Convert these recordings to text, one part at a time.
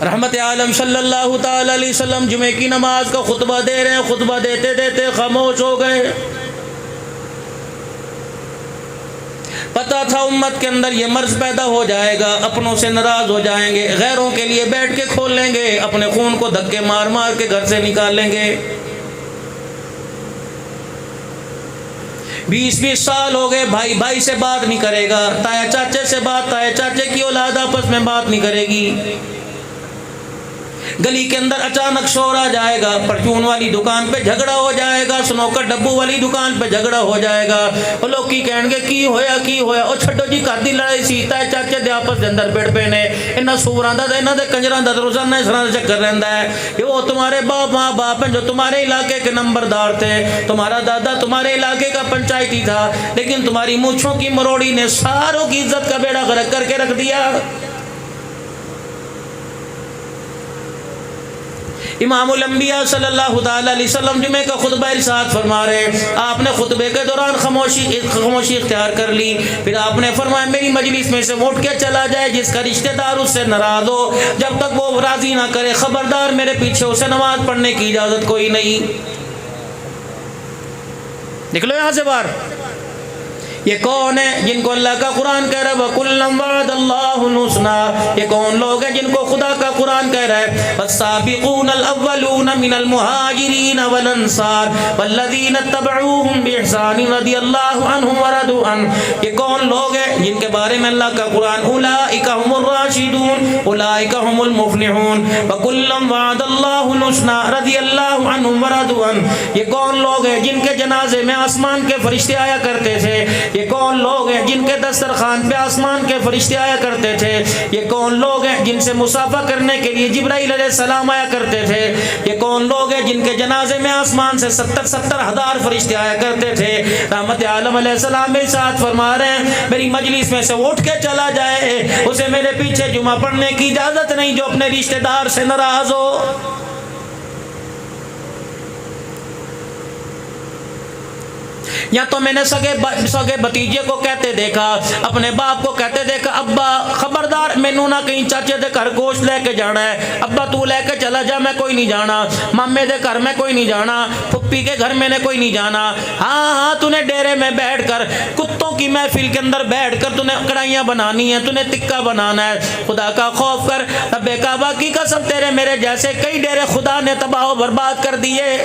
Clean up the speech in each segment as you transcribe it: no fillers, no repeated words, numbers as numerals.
رحمت عالم صلی اللہ تعالی علیہ وسلم جمعے کی نماز کا خطبہ دے رہے ہیں، خطبہ دیتے دیتے خاموش ہو گئے۔ پتہ تھا امت کے اندر یہ مرض پیدا ہو جائے گا، اپنوں سے ناراض ہو جائیں گے، غیروں کے لیے بیٹھ کے کھول لیں گے، اپنے خون کو دھکے مار مار کے گھر سے نکال لیں گے۔ 20 سال ہو گئے، بھائی بھائی سے بات نہیں کرے گا، تایا چاچے سے بات، تایا چاچے کی اولاد آپس میں بات نہیں کرے گی۔ گلی کے اندر اچانک شور آ جائے گا، پرچون والی دکان پہ جھگڑا ہو جائے گا، سنوکر ڈبو والی دکان پہ جھگڑا ہو جائے گا۔ وہ لوگ کی کہیں گے کی ہویا کی ہویا، او چھڈو جی گھر دی لڑائی سی، تایا چاچے دے آپس دے اندر بڑ پے نے، انہاں سوراں دا تے انہاں دے کنجراں دا روزانہ اس طرح چکر رہندا ہے کہ وہ تمہارے باپ ماں باپ ہیں جو تمہارے علاقے کے نمبردار تھے، تمہارا دادا تمہارے علاقے کا پنچایتی تھا، لیکن تمہاری مونچھوں کی مروڑی نے ساروں کی عزت کا بیڑا غرق کر کے رکھ دیا۔ امام الانبیاء صلی اللہ تعالی علیہ وسلم جمعے کا خطبہ ارشاد فرما رہے ہیں، آپ نے خطبے کے دوران خاموشی اختیار کر لی، پھر آپ نے فرمایا میری مجلس میں سے اٹھ کے چلا جائے جس کا رشتہ دار اس سے ناراض ہو، جب تک وہ راضی نہ کرے خبردار میرے پیچھے اسے نماز پڑھنے کی اجازت کوئی نہیں۔ نکلو یہاں سے باہر۔ یہ کون ہے جن کو اللہ کا قرآن کہہ رہا ہے وَكُلًّا وَعَدَ اللَّهُ الْحُسْنَىٰ؟ یہ کون لوگ ہیں جن کو خدا کا قرآن کہہ رہا ہے وَالسَّابِقُونَ الْأَوَّلُونَ مِنَ الْمُهَاجِرِينَ وَالْأَنصَارِ وَالَّذِينَ اتَّبَعُوهُم بِإِحْسَانٍ رَضِيَ اللَّهُ عَنْهُمْ وَرَضُوا عَنْهُ۔ یہ کون لوگ ہیں جن کے بارے میں اللہ کا قرآن أُولَٰئِكَ هُمُ الرَّاشِدُونَ أُولَٰئِكَ هُمُ الْمُفْلِحُونَ وَكُلًّا وَعَدَ اللَّهُ الْحُسْنَىٰ رَضِيَ اللَّهُ عَنْهُمْ وَرَضُوا عَنْهُ۔ یہ کون لوگ ہیں جن کے جنازے میں آسمان کے فرشتے آیا کرتے تھے؟ یہ کون لوگ ہیں جن کے دسترخوان پہ آسمان کے فرشتے آیا کرتے تھے؟ یہ کون لوگ ہیں جن سے مصافحہ کرنے کے لیے جبرائیل علیہ السلام آیا کرتے تھے؟ یہ کون لوگ ہیں جن کے جنازے میں آسمان سے 70 ہزار فرشتے آیا کرتے تھے؟ رحمت عالم علیہ السلام بھی ساتھ فرما رہے ہیں میری مجلس میں سے اٹھ کے چلا جائے اسے میرے پیچھے جمعہ پڑھنے کی اجازت نہیں جو اپنے رشتہ دار سے ناراض ہو۔ یا تو میں نے سگے بتیجے کو کہتے دیکھا، اپنے باپ کو کہتے دیکھا ابا خبردار مینوں نہ کہیں چاچے دے گھر گوشت لے کے جانا ہے، ابا تو لے کے چلا جا میں کوئی نہیں جانا، مامے دے گھر میں کوئی نہیں جانا، پھپھی کے گھر میں نے کوئی نہیں جانا، ہاں تو نے ڈیرے میں بیٹھ کر کتوں کی محفل کے اندر بیٹھ کر تو نے کڑھائیاں بنانی ہیں، تو نے تکہ بنانا ہے، خدا کا خوف کر، رب کعبہ کی قسم تیرے میرے جیسے کئی ڈیرے خدا نے تباہ و برباد کر دیے۔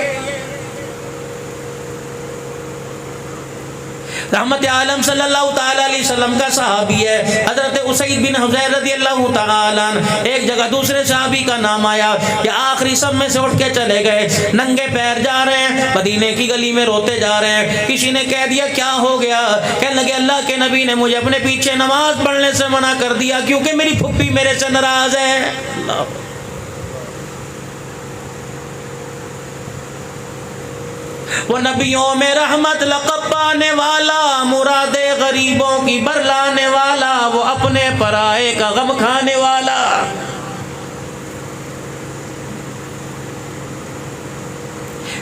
رحمت عالم صلی اللہ تعالی علیہ وسلم کا صحابی ہے حضرت اسید بن حضیر رضی اللہ تعالی عنہ۔ ایک جگہ دوسرے صحابی کا نام آیا کہ آخری سب میں سے اٹھ کے چلے گئے، ننگے پیر جا رہے ہیں، مدینے کی گلی میں روتے جا رہے ہیں، کسی نے کہہ دیا کیا ہو گیا؟ کہنے لگے اللہ کے نبی نے مجھے اپنے پیچھے نماز پڑھنے سے منع کر دیا کیونکہ میری پھپھی میرے سے ناراض ہے۔ اللہ وہ نبیوں میں رحمت لقب پانے والا، مراد غریبوں کی برلانے والا، وہ اپنے پرائے کا غم کھانے والا۔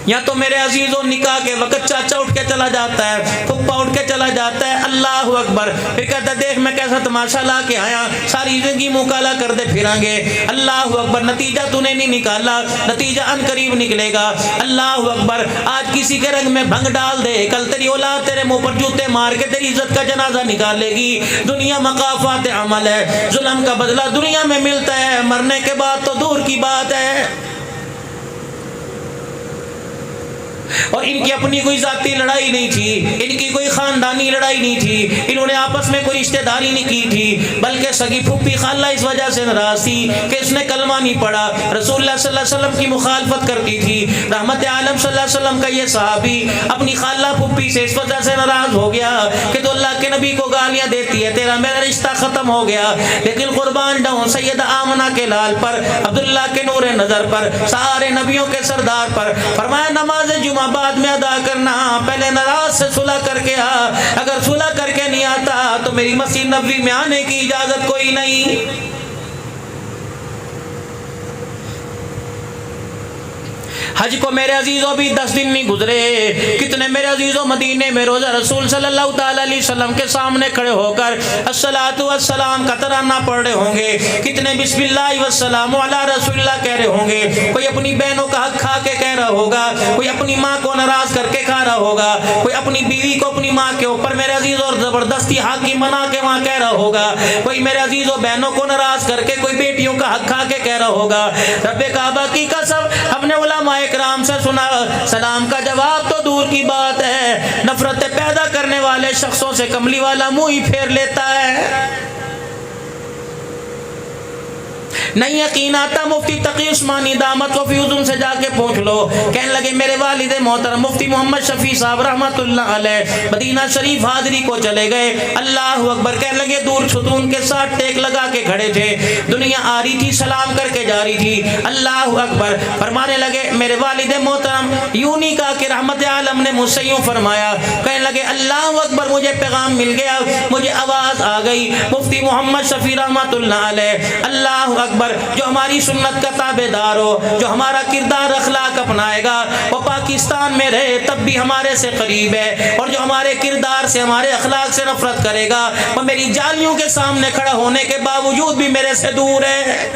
یا تو میرے عزیزوں نکاح کے وقت چاچا اٹھ کے چلا جاتا ہے، پھپھا اٹھ کے چلا جاتا ہے، اللہ اکبر، پھر کہتا ہے دیکھ میں کیسا تماشا لا کے آیا، ساری زندگی منہ کالا کر دے پھریں گے، اللہ اکبر، نتیجہ تو نے نہیں نکالا، نتیجہ ان قریب نکلے گا، اللہ اکبر، آج کسی کے رنگ میں بھنگ ڈال دے، کل تیری اولاد تیرے منہ پر جوتے مار کے تیری عزت کا جنازہ نکالے گی۔ دنیا مقافات عمل ہے، ظلم کا بدلہ دنیا میں ملتا ہے، مرنے کے بعد تو دور کی بات ہے۔ اور ان کی اپنی کوئی ذاتی لڑائی نہیں تھی، ان کی کوئی خاندانی لڑائی نہیں تھی، انہوں نے آپس میں کوئی رشتہ داری نہیں کی تھی، بلکہ سگی پھوپھی خالہ اس وجہ سے ناراض تھی کہ اس نے کلمہ نہیں پڑھا، رسول اللہ صلی اللہ علیہ وسلم کی مخالفت کرتی تھی۔ رحمت عالم صلی اللہ علیہ وسلم کا یہ صحابی اپنی خالہ پھوپھی سے اس وجہ سے ناراض ہو گیا کہ تو اللہ کے نبی کو گالیاں دیتی ہے، تیرا میرا رشتہ ختم ہو گیا، لیکن قربان جاؤں سیدہ آمنہ کے لال پر، عبداللہ کے نور نظر پر، سارے نبیوں کے سردار پر، فرمایا نماز جمعہ بعد میں ادا کرنا، پہلے ناراض سے صلح کر کے آ، اگر صلح کر کے نہیں آتا تو میری مسجد نبوی میں آنے کی اجازت کوئی نہیں۔ حج کو میرے عزیزوں بھی 10 دن نہیں گزرے، کتنے میرے عزیزوں مدینے میں روزہ رسول صلی اللہ تعالی علیہ وسلم کے سامنے کھڑے ہو کر الصلاۃ والسلام کا ترانہ پڑھ رہے ہوں گے، کتنے بسم اللہ والسلام علی رسول اللہ کہہ رہے ہوں گے، کوئی اپنی بہنوں کا حق کھا کے کہہ رہا ہوگا، کوئی اپنی ماں کو ناراض کر کے کھا رہا ہوگا، کوئی اپنی بیوی کو اپنی ماں کے اوپر میرے عزیزوں اور زبردستی حاکم بنا کے وہاں کہہ رہا ہوگا، کوئی میرے عزیزوں بہنوں کو ناراض کر کے کوئی بیٹیوں کا حق کھا کے کہہ رہا ہوگا۔ رب کعبہ کی قسم ہم نے علماء کرام سے سنا، سلام کا جواب تو دور کی بات ہے، نفرت پیدا کرنے والے شخصوں سے کملی والا منہ ہی پھیر لیتا ہے۔ نہیں یقین آتا مفتی تقی عثمانی دامت و فیوزن سے جا کے پوچھ لو، کہنے لگے میرے والد محترم مفتی محمد شفیع صاحب رحمت اللہ علیہ مدینہ شریف حاضری کو چلے گئے، اللہ اکبر کہنے لگے دور ستون کے ساتھ ٹیک لگا کے کھڑے تھے، دنیا آ رہی تھی سلام کر کے جا رہی تھی، اللہ اکبر فرمانے لگے میرے والد محترم یوں نہیں کہا کہ رحمت عالم نے مجھ سے یوں فرمایا، کہنے لگے اللہ اکبر مجھے پیغام مل گیا، مجھے آواز آ گئی، مفتی محمد شفیع رحمت اللہ علیہ اللہ اکبر جو ہماری سنت کا تابع دار ہو، جو ہمارا کردار اخلاق اپنائے گا، وہ پاکستان میں رہے تب بھی ہمارے سے قریب ہے، اور جو ہمارے کردار سے ہمارے اخلاق سے نفرت کرے گا وہ میری جالیوں کے سامنے کھڑا ہونے کے باوجود بھی میرے سے دور ہے۔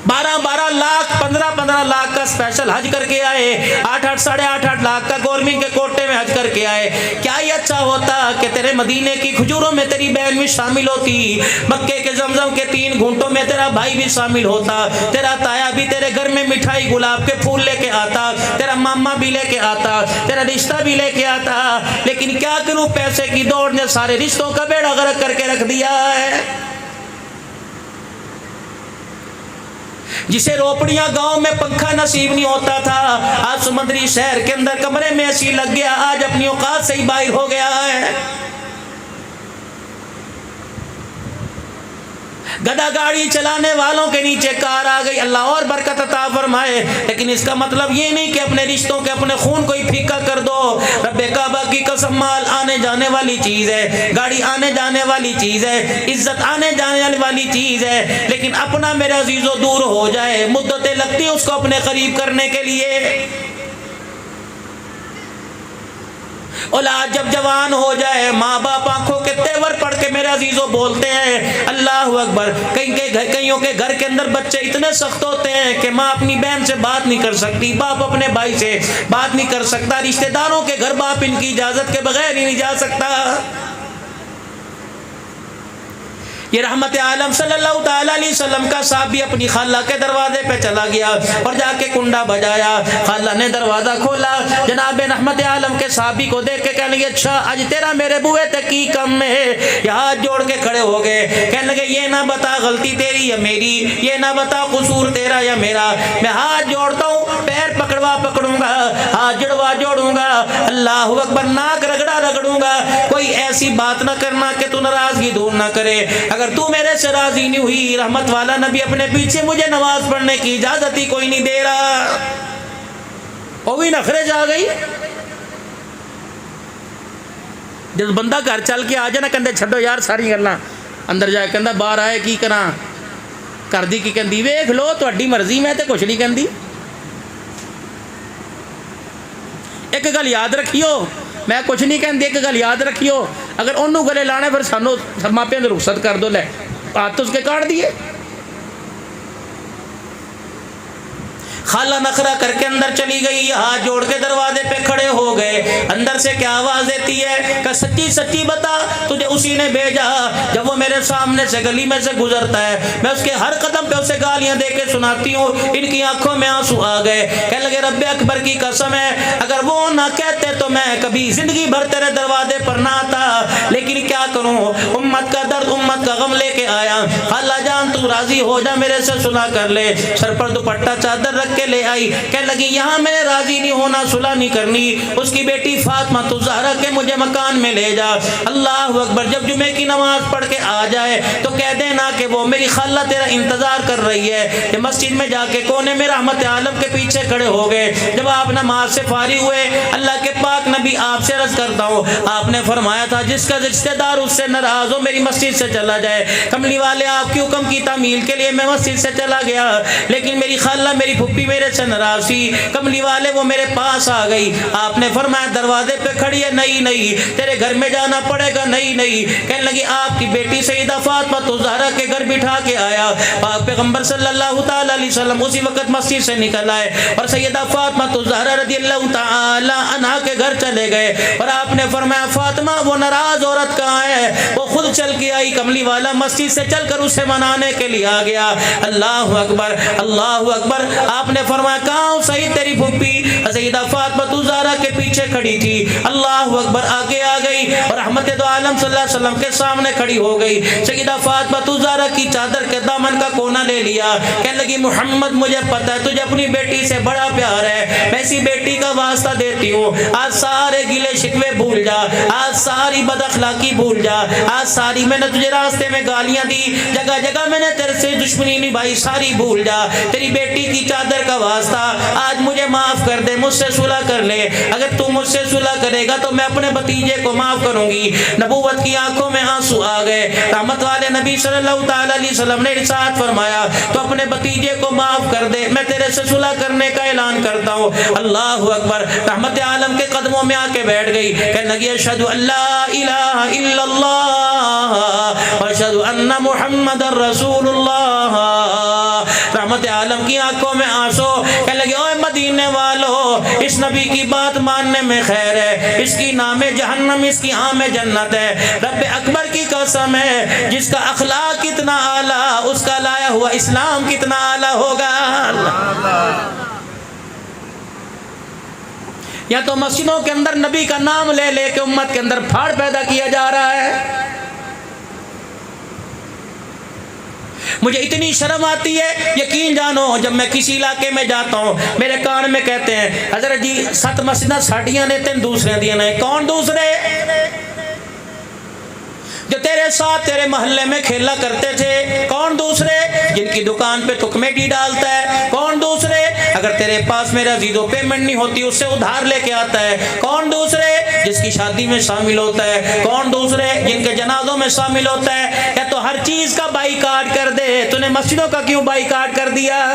12 لاکھ 15 لاکھ کا اسپیشل حج کر کے آئے، 8 ساڑھے 8 لاکھ کا گورنمنٹ کے کوٹے میں حج کر کے آئے، کیا یہ اچھا ہوتا کہ تیرے مدینے کی کھجوروں میں تیری بہن بھی شامل ہوتی، مکے کے زمزم کے 3 گھونٹوں میں تیرا بھائی بھی شامل ہوتا، تیرا تایا بھی تیرے گھر میں مٹھائی گلاب کے پھول لے کے آتا، تیرا ماما بھی لے کے آتا، تیرا رشتہ بھی لے کے آتا، لیکن کیا کروں پیسے کی دوڑ نے سارے رشتوں کا بیڑا غرق کر کے رکھ دیا ہے۔ جسے روپڑیاں گاؤں میں پنکھا نصیب نہیں ہوتا تھا، آج سمندری شہر کے اندر کمرے میں ایسی لگ گیا، آج اپنی اوقات سے ہی باہر ہو گیا ہے۔ گدا گاڑی چلانے والوں کے نیچے کار آ گئی، اللہ اور برکت عطا فرمائے، لیکن اس کا مطلب یہ نہیں کہ اپنے رشتوں کے اپنے خون کو ہی پھیکا کر دو۔ رب کعبہ کی قسم مال آنے جانے والی چیز ہے، گاڑی آنے جانے والی چیز ہے، عزت آنے جانے والی چیز ہے، لیکن اپنا میرے عزیزوں دور ہو جائے مدتیں لگتی اس کو اپنے قریب کرنے کے لیے۔ اولاد جب جوان ہو جائے ماں باپ آنکھوں کے تیور پڑھ کے میرے عزیزوں بولتے ہیں اللہ اکبر، کئیوں کے گھر کے اندر بچے اتنے سخت ہوتے ہیں کہ ماں اپنی بہن سے بات نہیں کر سکتی، باپ اپنے بھائی سے بات نہیں کر سکتا، رشتہ داروں کے گھر باپ ان کی اجازت کے بغیر ہی نہیں جا سکتا۔ یہ رحمت عالم صلی اللہ تعالی علیہ وسلم کا صحابی اپنی خالہ کے دروازے پہ چلا گیا اور جا کے کنڈا بجایا، خالہ نے دروازہ کھولا، جناب رحمت عالم کے صحابی کو دیکھ کے کہنے لگے اچھا آج تیرا میرے بوئے تے کی کم ہے، یہ ہاتھ جوڑ کے کھڑے ہو گئے، کہنے لگے یہ نہ بتا غلطی تیری یا میری، یہ نہ بتا قصور تیرا یا میرا، میں ہاتھ جوڑتا ہوں، پیر پکڑوں گا، ہاتھ جڑوا جوڑوں گا، اللہ اکبر، ناک رگڑوں گا، کوئی ایسی بات نہ کرنا کہ تو ناراضگی دور نہ کرے، اگر تو میرے سے راضی نہیں ہوئی، رحمت والا نبی اپنے پیچھے مجھے نماز پڑھنے کی اجازت ہی کوئی نہیں دے رہا۔ وہ بھی نخرے جا گئی، جب بندہ گھر چل کے آ جائے نا کہندے چھڈو یار ساری گلاں، اندر جا کے کہندا باہر آئے کی کراں، کر دی کی کہندی ویکھ لو تہاڈی مرضی، میں تے کچھ نہیں کہندی۔ ایک گل یاد رکھیو، میں کچھ نہیں کہندی، ایک گل یاد رکھیو، اگر انہوں گلے لانے پھر سانو ماپیاں نے رخصت کر دو، لے ہاتھ اس کے کاٹ دیے۔ خالہ نخرہ کر کے اندر چلی گئی، ہاتھ جوڑ کے دروازے پہ کھڑے ہو گئے، اندر سے کیا آواز دیتی ہے کہ سچی سچی بتا تجھے اسی نے بھیجا، جب وہ میرے سامنے سے گلی میں سے گزرتا ہے میں اس کے ہر قدم پہ اسے گالیاں دے کے سناتی ہوں، ان کی آنکھوں میں آنسو آ گئے، کہنے لگے رب اکبر کی قسم ہے اگر وہ نہ کہتے تو میں کبھی زندگی بھر تیرے دروازے پر نہ آتا، لیکن کیا کروں امت کا درد امت کا غم لے کے آیا، خالہ جان تو راضی ہو جا میرے سے سنا کر لے، سر پر دوپٹہ چادر رکھ کے لے آئی، کہنے لگی یہاں میں نے راضی نہیں ہونا، صلح نہیں کرنی، اس کی بیٹی فاطمہ تو زہرا کے مجھے مکان میں لے جا، اللہ اکبر، جب جمعے کی نماز پڑھ کے آ جائے تو کہہ دینا کہ وہ میری خالہ تیرا انتظار کر رہی ہے۔ یہ مسجد میں جا کے کونے میں رحمت عالم کے پیچھے کھڑے ہو گئے، جب آپ نماز سے فارغ ہوئے اللہ کے پاک نبی آپ سے عرض کرتا ہوں. آپ نے فرمایا تھا جس کا رشتہ دار اس سے ناراض ہو میری مسجد سے چلا جائے. کملی والے آپ کے حکم کی تعمیل کے لیے میں مسجد سے چلا گیا, لیکن میری خالہ میری پھپھی میرے سے ناراض تھی. کملی والے وہ میرے پاس آ گئی. آپ نے فرمایا دروازے پہ کھڑی ہے, نہیں نہیں تیرے گھر میں جانا پڑے گا, نہیں نہیں. کہنے لگی آپ کی بیٹی سیدہ فاطمہ الزہرا کے گھر بٹھا کے آیا. پاک پیغمبر صلی اللہ تعالی علیہ وسلم اسی وقت مسجد سے نکل آئے اور سیدہ فاطمہ الزہرا رضی اللہ تعالی عنہا کے گھر چلے گئے. اور آپ نے فرمایا فاطمہ وہ ناراض عورت کہاں ہے؟ وہ خود چل کے آئی. کملی والا مسجد سے چل کر اسے منانے کے لیے آ گیا. اللہ اکبر اللہ اکبر. آپ نے فرمایا کہاں صحیح تیری پھپھی؟ سیدہ فاطمہ الزہرا کے پیچھے کھڑی تھی. اللہ اکبر. آگے آ گئی اور رحمت دو عالم صلی اللہ علیہ وسلم کے سامنے کھڑی ہو گئی. سیدہ فاطمہ الزہرا کی چادر کے دامن کا کونا لے لیا. کہنے لگی محمد مجھے پتہ ہے تجھے اپنی بیٹی سے بڑا پیار ہے, میں اسی بیٹی کا واسطہ دیتی ہوں. آج سارے گلے شکوے بھول جا, آج ساری بد اخلاقی بھول جا, آج ساری میں نے تجھے راستے میں گالیاں دی, جگہ جگہ میں نے تیرے سے دشمنی نبھائی, ساری بھول جا. تیری بیٹی کی چادر کا واسطہ آج مجھے معاف کر دے, مجھ سے صلح کر لے. اگر تو مجھ سے صلح کرے گا تو میں اپنے بھتیجے کو معاف کروں گی. نبوت کی آنکھوں میں آنسو آ گئے. رحمت والے نبی صلی اللہ تعالی علیہ وسلم نے ارشاد فرمایا تو اپنے بھتیجے کو معاف کر دے, میں تیرے سے صلح کرنے کا اعلان کرتا ہوں. اللہ اکبر. رحمت عالم کے قدموں میں آ کے بیٹھ گئی. کہنے لگی اشہد ان لا الہ الا اللہ واشہد ان محمد رسول اللہ. رحمت عالم کی آنکھوں میں آنسو. کہنے لگے اوے مدینے والو, اس نبی کی بات ماننے میں خیر ہے, اس کی نام جہنم اس کی ہاں میں جنت ہے. رب اکبر کی قسم ہے جس کا اخلاق کتنا اعلیٰ اس کا لایا ہوا اسلام کتنا اعلیٰ ہوگا. یا تو مسجدوں کے اندر نبی کا نام لے لے کے امت کے اندر پھاڑ پیدا کیا جا رہا ہے. مجھے اتنی شرم آتی ہے, یقین جانو جب میں کسی علاقے میں جاتا ہوں میرے کان میں کہتے ہیں حضرت جی 7 مسجداں ساڈیاں نے 3 دوسرے دیاں نے. کون دوسرے؟ جو تیرے ساتھ تیرے محلے میں کھیلا کرتے تھے. کون دوسرے؟ جن کی دکان پہ تو کمیٹی ڈالتا ہے. کون دوسرے؟ اگر تیرے پاس میرا عزیزو پیمنٹ نہیں ہوتی اس سے ادھار لے کے آتا ہے. کون دوسرے؟ جس کی شادی میں شامل ہوتا ہے. کون دوسرے؟ جن کے جنازوں میں شامل ہوتا ہے. یا تو ہر چیز کا بائی کاٹ کر دے, تو نے مسجدوں کا کیوں بائی کاٹ کر دیا؟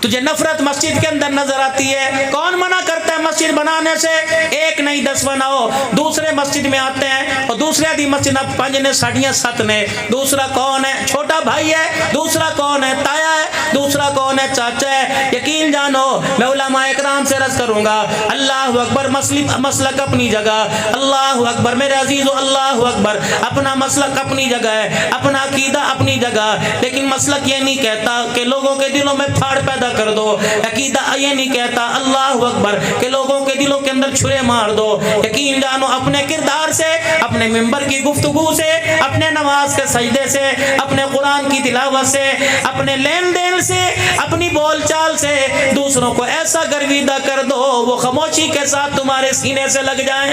تجھے نفرت مسجد کے اندر نظر آتی ہے. کون منع کرتا ہے مسجد بنانے سے؟ 1 نہیں 10 بناؤ. دوسرے مسجد میں آتے ہیں اور دوسرے دی مسجد 5 نے 7 نے. دوسرا کون ہے؟ چھوٹا بھائی ہے. دوسرا کون ہے؟ تایا ہے. دوسرا کون ہے؟ چاچا ہے. یقین جانو میں علماء اکرام سے عرض کروں گا اللہ اکبر. مسلک اپنی جگہ, اللہ اکبر میرے عزیزو, اللہ اکبر. اپنا مسلک اپنی جگہ ہے, اپنا عقیدہ اپنی جگہ, لیکن مسلک یہ نہیں کہتا کہ لوگوں کے دلوں میں پھاڑ پیدا کر دو. عقیدہ یہ نہیں کہتا اللہ اکبر کہ لوگوں کے دلوں کے اندر چھرے مار دو. یقین جانو اپنے کردار سے, اپنے منبر کی گفتگو سے, اپنے نماز کے سجدے سے, اپنے قرآن کی تلاوت سے, اپنے لین دین سے, اپنی بول چال سے دوسروں کو ایسا گرویدہ کر دو وہ خاموشی کے ساتھ تمہارے سینے سے لگ جائیں.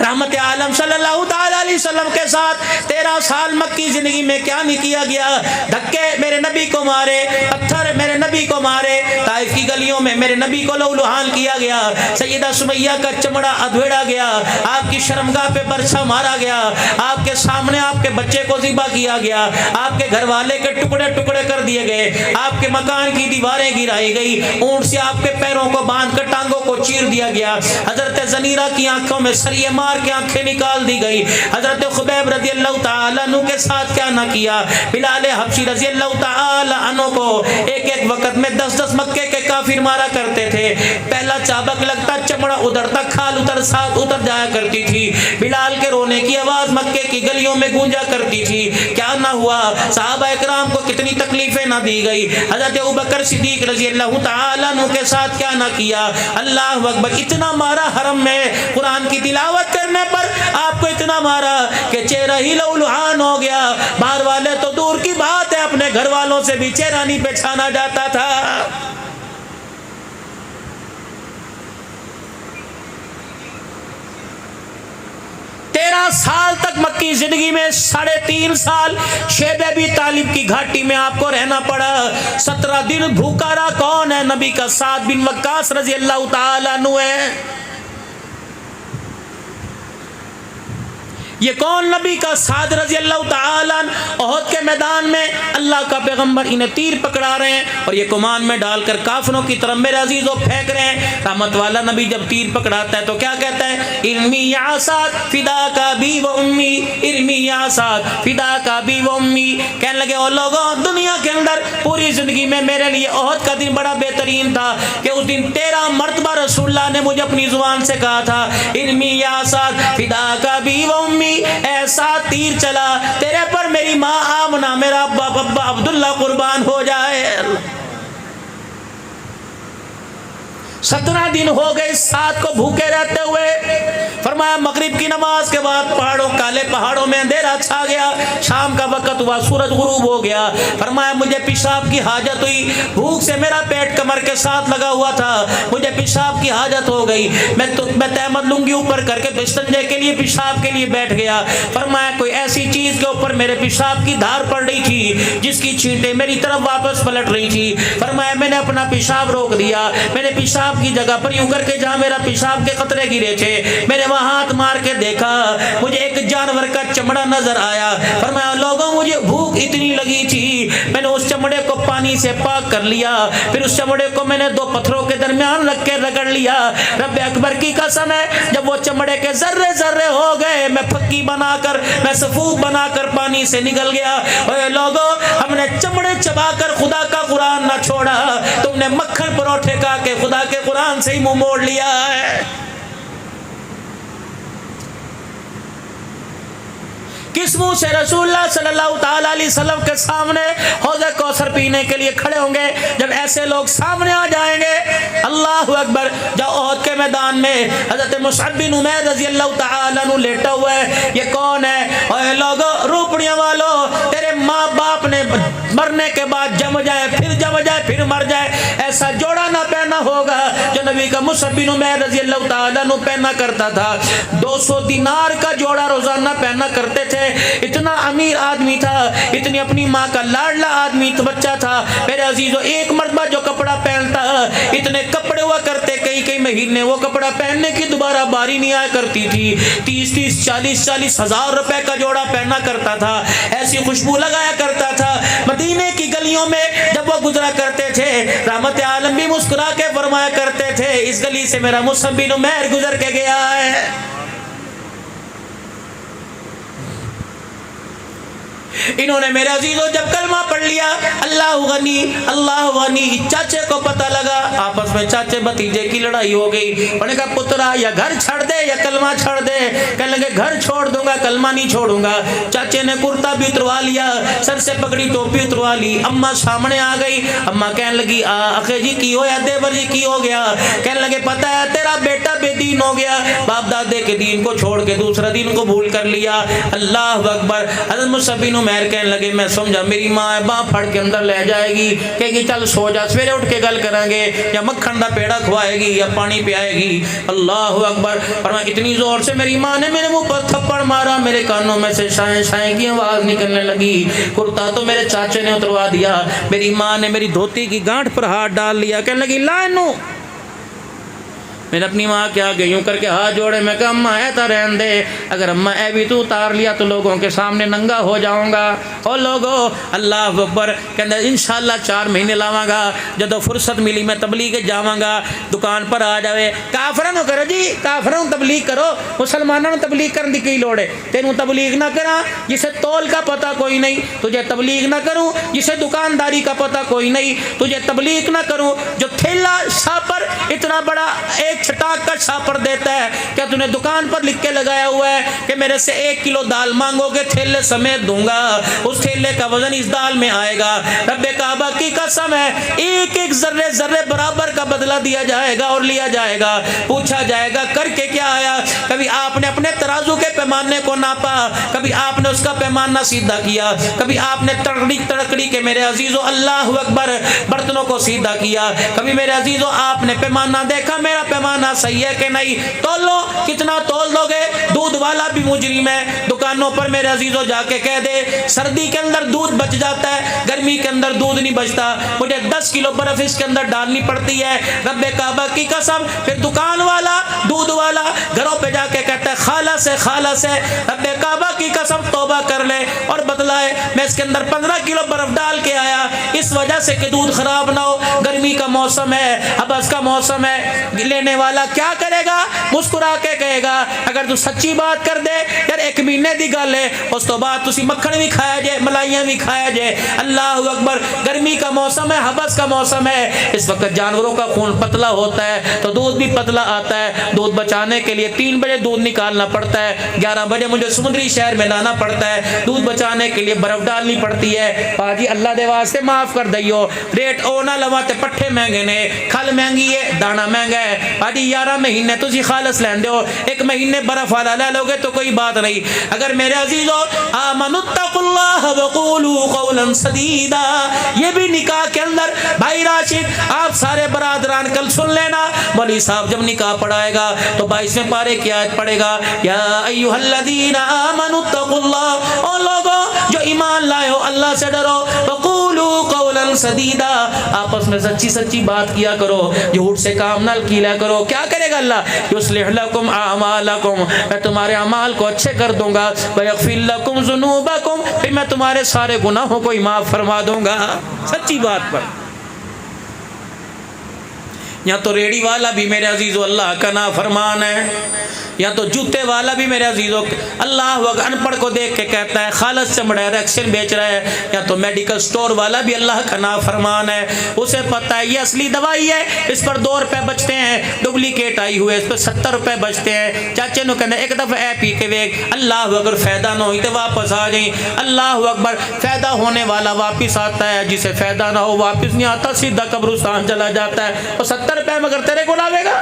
رحمت عالم صلی اللہ تعالی علیہ وسلم کے ساتھ 13 سال مکی زندگی میں کیا نہیں کیا گیا. دھکے میرے نبی کو مارے, پتھر میرے نبی کو مارے, طائف کی گلیوں میں میرے نبی کو لہولہان کیا گیا, سیدہ سمیہ کا چمڑا ادھیڑا گیا, آپ کی شرمگاہ پہ برچھا مارا گیا, آپ کے سامنے آپ کے بچے کو ذبح کیا گیا, آپ کے گھر والے کے ٹکڑے ٹکڑے کر دیے گئے, آپ کے مکان کی دیواریں گرائی گئی, اونٹ سے آپ کے پیروں کو باندھ کر ٹانگوں کو چیر دیا گیا, حضرت زنیرہ کی آنکھوں میں سریے مار کے آنکھیں نکال دی گئی, حضرت خبیب رضی اللہ تعالیٰ عنہ کے ساتھ کیا نہ کیا, بلال حبشی رضی اللہ تعالیٰ عنہ کو ایک ایک وقت میں 10 مکے کے کافر مارا کرتے تھے, پہلا چابک لگتا چمڑا ادھرتا, کھال ساتھ اتر جایا کرتی تھی, بلال کے رونے کی آواز مکے کی گلیوں میں گونجا کرتی تھی. کیا نہ ہوا, صحابہ اکرام کو کتنی تکلیفیں نہ دی گئی, حضرت ابوبکر صدیق رضی اللہ تعالیٰ عنہ کے ساتھ کیا نہ کیا. اللہ اکبر. اتنا مارا حرم میں قرآن کی تلاوت کرنے پر, آپ کو اتنا مارا کہ چہرہ ہی لہولہان ہو گیا. باہر والے تو دور کی بات ہے, اپنے گھر والوں سے بھی چہرہ نہیں پہچانا جاتا تھا. 13 سال تک مکی زندگی میں 3.5 سال شیب ابی طالب کی گھاٹی میں آپ کو رہنا پڑا. 17 دن بھوکا رہا. کون ہے؟ نبی کا سعد بن وقاص رضی اللہ تعالیٰ عنہ ہے. یہ کون؟ نبی کا سعد رضی اللہ تعالیٰ عنہ. احد کے میدان میں اللہ کا پیغمبر انہیں تیر پکڑا رہے ہیں اور یہ کمان میں ڈال کر کافروں کی طرف میرے عزیزوں پھینک رہے ہیں. رحمت والا نبی جب تیر پکڑاتا ہے تو کیا کہتا ہے؟ ارمی یا سعد فداک ابی و امی، ارمی یا سعد فداک ابی و امی. کہنے لگے او لوگوں، دنیا کے اندر پوری زندگی میں میرے لیے احد کا دن بڑا بہترین تھا کہ اس دن 13 مرتبہ رسول اللہ نے مجھے اپنی زبان سے کہا تھا ارمی یا سعد فداک ابی و امی. ایسا تیر چلا تیرے پر میری ماں آمنہ، میرا ابا عبداللہ قربان ہو جائے. 17 دن ہو گئے ساتھ کو بھوکے رہتے ہوئے. فرمایا مغرب کی نماز کے بعد کالے پہاڑوں میں اندھیرا چھا گیا. شام کا وقت ہوا، سورج غروب ہو گیا. فرمایا مجھے پیشاب کی حاجت ہوئی. بھوک سے میرا پیٹ کمر کے ساتھ لگا ہوا تھا. مجھے پیشاب کی حاجت ہو گئی. میں تہمت لنگی اوپر کر کے استنجے کے لیے پیشاب کے لیے بیٹھ گیا. فرمایا کوئی ایسی چیز کے اوپر میرے پیشاب کی دھار پڑ رہی تھی جس کی چھینٹیں میری طرف واپس پلٹ رہی تھی. فرمایا میں نے اپنا پیشاب روک دیا. میں نے پیشاب کی جگہ پر یوں کر کے جہاں میرا پیشاب کے قطرے گرے تھے میں نے وہاں ہاتھ مار کے دیکھا. مجھے ایک جانور کا چمڑا نظر آیا. فرمایا لوگوں مجھے بھوک اتنی لگی تھی میں نے اس چمڑے کو پانی سے پاک کر لیا. پھر اس چمڑے کو میں نے 2 پتھروں کے درمیان رکھ کے رگڑ لیا. رب اکبر کی قسم ہے جب وہ چمڑے کے ذرے ذرے ہو گئے میں پھکی بنا کر، میں صفوف بنا کر پانی سے نکل گیا. اے لوگوں، ہم نے چمڑے چبا کر خدا کا قرآن نہ چھوڑا. تم نے مکھن پروٹھے کا کے خدا کے قرآن سے ہی منہ موڑ لیا ہے. کس منہ سے رسول اللہ صلی اللہ تعالی علیہ وسلم کے سامنے حوض کوثر پینے کے لیے کھڑے ہوں گے جب ایسے لوگ سامنے آ جائیں گے؟ اللہ اکبر. جب احد کے میدان میں حضرت مصعب بن عمیر رضی اللہ تعالی عنہ لیٹا ہوا ہے. یہ کون ہے؟ اے لوگوں، روپڑیاں والوں، تیرے ماں باپ نے مرنے کے بعد جم جائے، پھر جم جائے، پھر مر جائے، ایسا جوڑا نہ پہنا ہوگا جو نبی کا مصعب بن عمیر رضی اللہ تعالی عنہ پہنا کرتا تھا. 200 دینار کا جوڑا روزانہ پہنا کرتے تھے. اتنا امیر آدمی تھا، اتنی اپنی ماں کا لاڈلا آدمی بچہ تھا. میرے عزیزو، ایک مرتبہ جو کپڑا پہنتا اتنے کپڑے ہوا کرتے کئی مہینے وہ کپڑا پہننے کی دوبارہ باری نہیں آیا کرتی تھی. 30 40 ہزار روپے کا جوڑا پہنا کرتا تھا. ایسی خوشبو لگایا کرتا تھا. مدینے کی گلیوں میں جب وہ گزرا کرتے تھے رحمت عالم بھی مسکرا کے فرمایا کرتے تھے اس گلی سے میرا مصعب بن عمیر گزر کے گیا ہے. انہوں نے میرے عزیزوں جب کلمہ پڑھ لیا اللہ غنی اللہ غنی، چاچے کو پتہ لگا، آپس میں چاچے بھتیجے کی لڑائی ہو گئی. انہوں نے کہا پترا یا گھر چھڑ دے یا کلمہ چھڑ دے. کہنے لگے گھر چھوڑ دوں گا، کلمہ نہیں چھوڑوں گا. چاچے نے کرتا بھی اتروا لیا، سر سے پگڑی ٹوپی اتروا لی. اماں سامنے آ گئی. اماں کہنے لگی اخے جی کی ہو یا دیور جی کی ہو گیا؟ کہنے لگے پتہ ہے تیرا بیٹا بے دین ہو گیا، باپ دادے کے دین کو چھوڑ کے دوسرا دین کو بھول کر لیا. اللہ اکبر. حضرت مصعب بن عمیر کہنے لگے میں سمجھا میری ماں ہے، باں پھڑ کے اندر لے جائے گی، کہے گی چل سو جا، سویرے اٹھ کے گل کریں گے، یا مکھن دا پیڑا کھوائے گی یا پانی پلائے گی. اللہ اکبر. فرمایا اتنی زور سے میری ماں نے میرے منہ پر تھپڑ مارا، میرے کانوں میں سے شائیں شائیں کی آواز نکلنے لگی. کرتا تو میرے چاچے نے اتروا دیا. میری ماں نے میری دھوتی کی گانٹھ پر ہاتھ ڈال لیا. کہنے لگی لائنو. میں نے اپنی ماں کے آگے یوں کر کے ہاتھ جوڑے. میں کہا اماں ایتا رہن دے، اگر اماں اے بھی تو اتار لیا تو لوگوں کے سامنے ننگا ہو جاؤں گا. اور لوگوں اللہ اکبر. کہنے انشاءاللہ 4 مہینے لاواں گا، جدو فرصت ملی میں تبلیغ جاواں گا. دکان پر آ جاوے کافراں نو کرو جی، کافراں تبلیغ کرو، مسلمانوں نو تبلیغ کرن دی کی لوڑ ہے؟ تینوں تبلیغ نہ کراں جسے تول کا پتہ کوئی نہیں، تجھے تبلیغ نہ کروں جسے دکانداری کا پتہ کوئی نہیں، تجھے تبلیغ نہ کروں جو تھیلا شاپر اتنا بڑا ایک چھٹاک کا شاپر دیتا ہے. کیا تُو نے دکان پر لکھ کے لگایا ہوا ہے کہ میرے سے 1 کلو دال مانگو گے تھیلے سمیت دوں گا، اس تھیلے کا وزن اس دال میں آئے گا. رب کعبہ کی قسم ہے ایک ایک ذرے ذرے برابر کا بدلہ دیا جائے گا اور لیا جائے گا. پوچھا جائے گا کر کے کیا آیا؟ کبھی آپ نے اپنے ترازو کے پیمانے کو ناپا، کبھی آپ نے اس کا پیمانہ سیدھا کیا، کبھی آپ نے تڑکڑی کے میرے عزیزو اللہ اکبر برتنوں کو سیدھا کیا، کبھی میرے عزیزو آپ نے پیمانہ دیکھا میرا پیمانہ زمانہ صحیح ہے کہ نہیں؟ تول لو، کتنا تول دو گے؟ دودھ والا بھی مجرم ہے، دکانوں پر میرے عزیزو جا کے کہہ دے سردی کے اندر دودھ بچ جاتا ہے، گرمی کے اندر دودھ نہیں بچتا، مجھے 10 کلو برف اس کے اندر ڈالنی پڑتی ہے، رب کعبہ کی قسم۔ پھر دکان والا، دودھ والا گھروں پہ جا کے کہتا ہے خالہ سے رب کعبہ کی قسم توبہ کر لے اور بتلائے میں اس کے اندر 15 کلو برف ڈال کے آیا اس وجہ سے کہ دودھ خراب نہ ہو، گرمی کا موسم ہے، حبس کا موسم ہے۔ لینے والا کیا کرے گا؟ مسکرا کے کہے گا اگر تو سچی بات کر دے یار ایک مہینے دی گل ہے، اس تو بعد تسی مکھن بھی کھایا جائے، ملائیاں بھی کھایا جائے۔ اللہ اکبر، گرمی کا موسم ہے، حبس کا موسم ہے، اس وقت جانوروں کا خون پتلا ہوتا ہے تو دودھ بھی پتلا آتا ہے۔ دودھ بچانے کے لیے 3 بجے دودھ نکالنا پڑتا ہے، 11 بجے مجھے سمندری شہر میں لانا پڑتا ہے، دودھ بچانے کے لیے برف ڈالنی پڑتی ہے۔ پاجی اللہ دے واسطے معاف کر دئیو، ریٹ او نہ لوا تے پٹھے مہنگے نے، کھل مہنگی ہے، دانا مہنگا ہے۔ پاجی 11 مہینے تسی خالص لیندے ہو، 1 مہینے برف والا لے لو گے تو کوئی بات نہیں۔ اگر میرے عزیزو آمنوا اتقوا اللہ وقولوا قولا سدیدا، یہ بھی نکاح کے اندر بھائی راشد آپ سارے برادران کل سن لینا، مولوی صاحب جب نکاح پڑھائے گا تو 22ویں پارے کی آیت پڑھے گا یا ایھا الذین آمنوا اتقوا اللہ، او لوگوں جو ایمان لائے ہو اللہ سے ڈرو، وقولوا قولا سدیدا، آپس میں سچی بات کیا کرو، جھوٹ سے کام نہ کیا کرو۔ کیا کرے گا اللہ؟ یصلح لکم اعمالکم، میں تمہارے اعمال کو اچھے کر دوں گا، ویغفر لکم ذنوبکم، پھر میں تمہارے سارے گناہوں کو معاف فرما دوں گا۔ سچی بات پر یا تو ریڑی والا بھی میرے عزیزو اللہ کا نافرمان ہے، یا تو جوتے والا بھی میرے عزیزو اللہ وقت ان پڑھ کو دیکھ کے کہتا ہے خالص سے بڑا ریکشن بیچ رہا ہے، یا تو میڈیکل سٹور والا بھی اللہ کا نافرمان ہے، اسے پتہ ہے یہ اصلی دوائی ہے، اس پر 2 روپے بچتے ہیں، ڈپلیکیٹ آئی ہوئے اس پر 70 روپے بچتے ہیں۔ چاچے نو کہنا ایک دفعہ اے پی کے ویک اللہ اکبر فائدہ نہ ہوئی تو واپس آ جائیں۔ اللہ اکبر، فائدہ ہونے والا واپس آتا ہے، جسے فائدہ نہ ہو واپس نہیں آتا، سیدھا قبرستان چلا جاتا ہے۔ اور 70 روپے مگر تیرے کو لاوے گا۔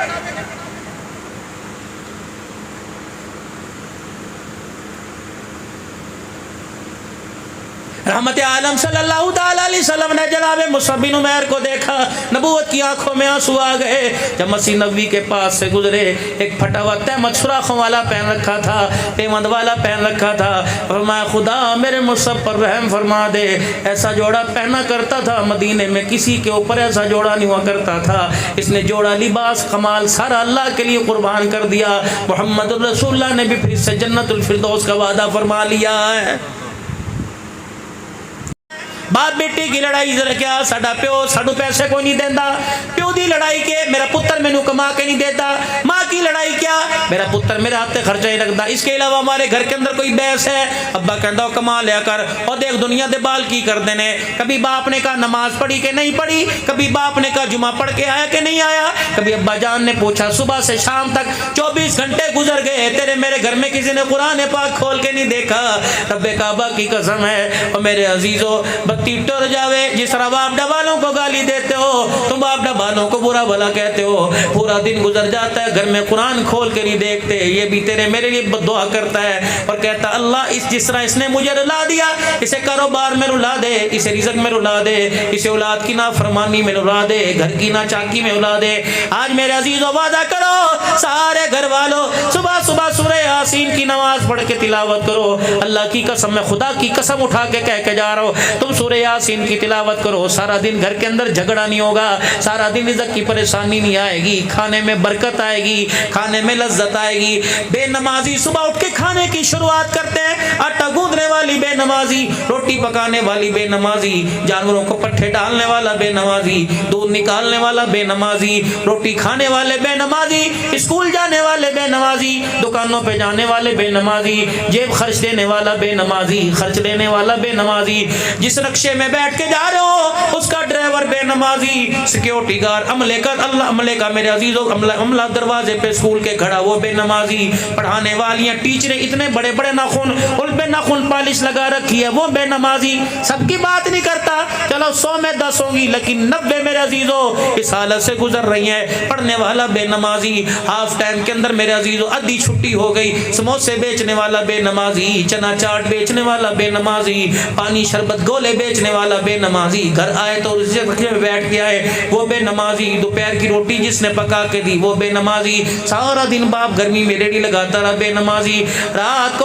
رحمت عالم صلی اللہ تعالی علیہ وسلم نے جناب مصعب بن عمیر کو دیکھا، نبوت کی آنکھوں میں آنسو آ گئے۔ جب مسیح نبوی کے پاس سے گزرے، ایک پھٹا ہوا تہمت سوراخوں والا پہن رکھا تھا، پیوند والا پہن رکھا تھا، فرمایا خدا میرے مصعب پر رحم فرما دے، ایسا جوڑا پہنا کرتا تھا مدینے میں کسی کے اوپر ایسا جوڑا نہیں ہوا کرتا تھا، اس نے جوڑا لباس کمال سارا اللہ کے لیے قربان کر دیا۔ محمد رسول اللہ نے بھی پھر سے جنت الفردوس کا وعدہ فرما لیا ہے۔ باپ بیٹی کی لڑائی ذرا کیا، ساڈا پیو سانو پیسے کوئی نہیں دیندا، پیو دی لڑائی کے میرا پتر مینوں کما کے نہیں دیتا، ماں کی لڑائی کیا میرا پتر میرے ہاتھ تے خرچہ نہیں رکھتا۔ اس کے علاوہ ہمارے گھر کے اندر کوئی بحث ہے، ابا کہندا کما لیا کر، اور دیکھ دنیا دے بال کی کردے نے، کبھی باپ نے کہا نماز پڑھی کہ نہیں پڑھی، کبھی باپ نے کہا جمعہ پڑھ کے آیا کہ نہیں آیا، کبھی ابا جان نے پوچھا صبح سے شام تک 24 گھنٹے گزر گئے تیرے میرے گھر میں کسی نے قرآن پاک کھول کے نہیں دیکھا۔ رب کعبہ کی قسم ہے اور میرے عزیزو بتی ٹر جاوے، جس طرح باپ ڈبالوں کو گالی دیتے ہو تم باپ ڈبالوں کو برا بھلا کہتے ہو، پورا دن گزر جاتا ہے گھر میں قرآن کھول کے نہیں دیکھتے، یہ بھی تیرے میرے لیے بد دعا کرتا ہے اور کہتا اللہ جس طرح اس نے مجھے رلا دیا اسے کاروبار میں رلا دے، اسے رزق میں رلا دے، اسے اولاد کی نافرمانی میں رلا دے، گھر کی ناچاکی میں رلا دے۔ آج میرے عزیزو وعدہ کرو سارے گھر والوں صبح صبح سورہ یاسین کی نماز پڑھ کے تلاوت کرو، اللہ کی قسم میں خدا کی قسم اٹھا کے کہہ کے جا رہا ہوں، تم سورہ یاسین کی تلاوت کرو، سارا دن گھر کے اندر جھگڑا نہیں ہوگا، سارا دن رزق کی پریشانی نہیں آئے گی، کھانے میں برکت آئے گی، کھانے میں لذت آئے گی۔ بے نمازی صبح اٹھ کے کھانے کی شروعات کرتے ہیں، آٹا گوندنے والی بے نمازی، روٹی پکانے والی بے نمازی، جانوروں کو پٹھے ڈالنے والا بے نمازی، دودھ نکالنے والا بے نمازی، روٹی کھانے والے بے نمازی، اسکول جانے والے بے نمازی، دکانوں پہ جانے والے بے نمازی، جیب خرچ دینے والا بے نمازی، خرچ دینے والا بے نمازی، جس رکشے میں بیٹھ کے جا رہے ہو اس کا ڈرائیور بے نمازی، سیکیورٹی گارڈ عملے کا میرے عزیزو عملہ دروازے پہ اسکول کے کھڑا وہ بے نمازی، پڑھانے والیاں ٹیچریں اتنے بڑے بڑے ناخن ان پہ ناخن پالش لگا رکھی ہے وہ بے نمازی۔ سب کی بات نہیں کرتا، چلو 100 میں 10 ہوں گی لیکن 90 میرے عزیزو اس حالت سے گزر رہی ہیں۔ پڑھنے والا بے نمازی، ہاف ٹائم کے اندر میرے عزیزو آدھی چھٹی ہو گئی، سموسے بیچنے والا بے نمازی، چنا چاٹ بیچنے والا بے نمازی، پانی شربت گولے بیچنے والا بے نمازی، گھر آئے تو اس جگہ میں بیٹھ کے آئے وہ بے نمازی، دوپہر کی روٹی جس نے پکا کے دی وہ بے نمازی، سارا دن باپ گرمی میں ریڑھی لگاتا رہا بے نمازی، رات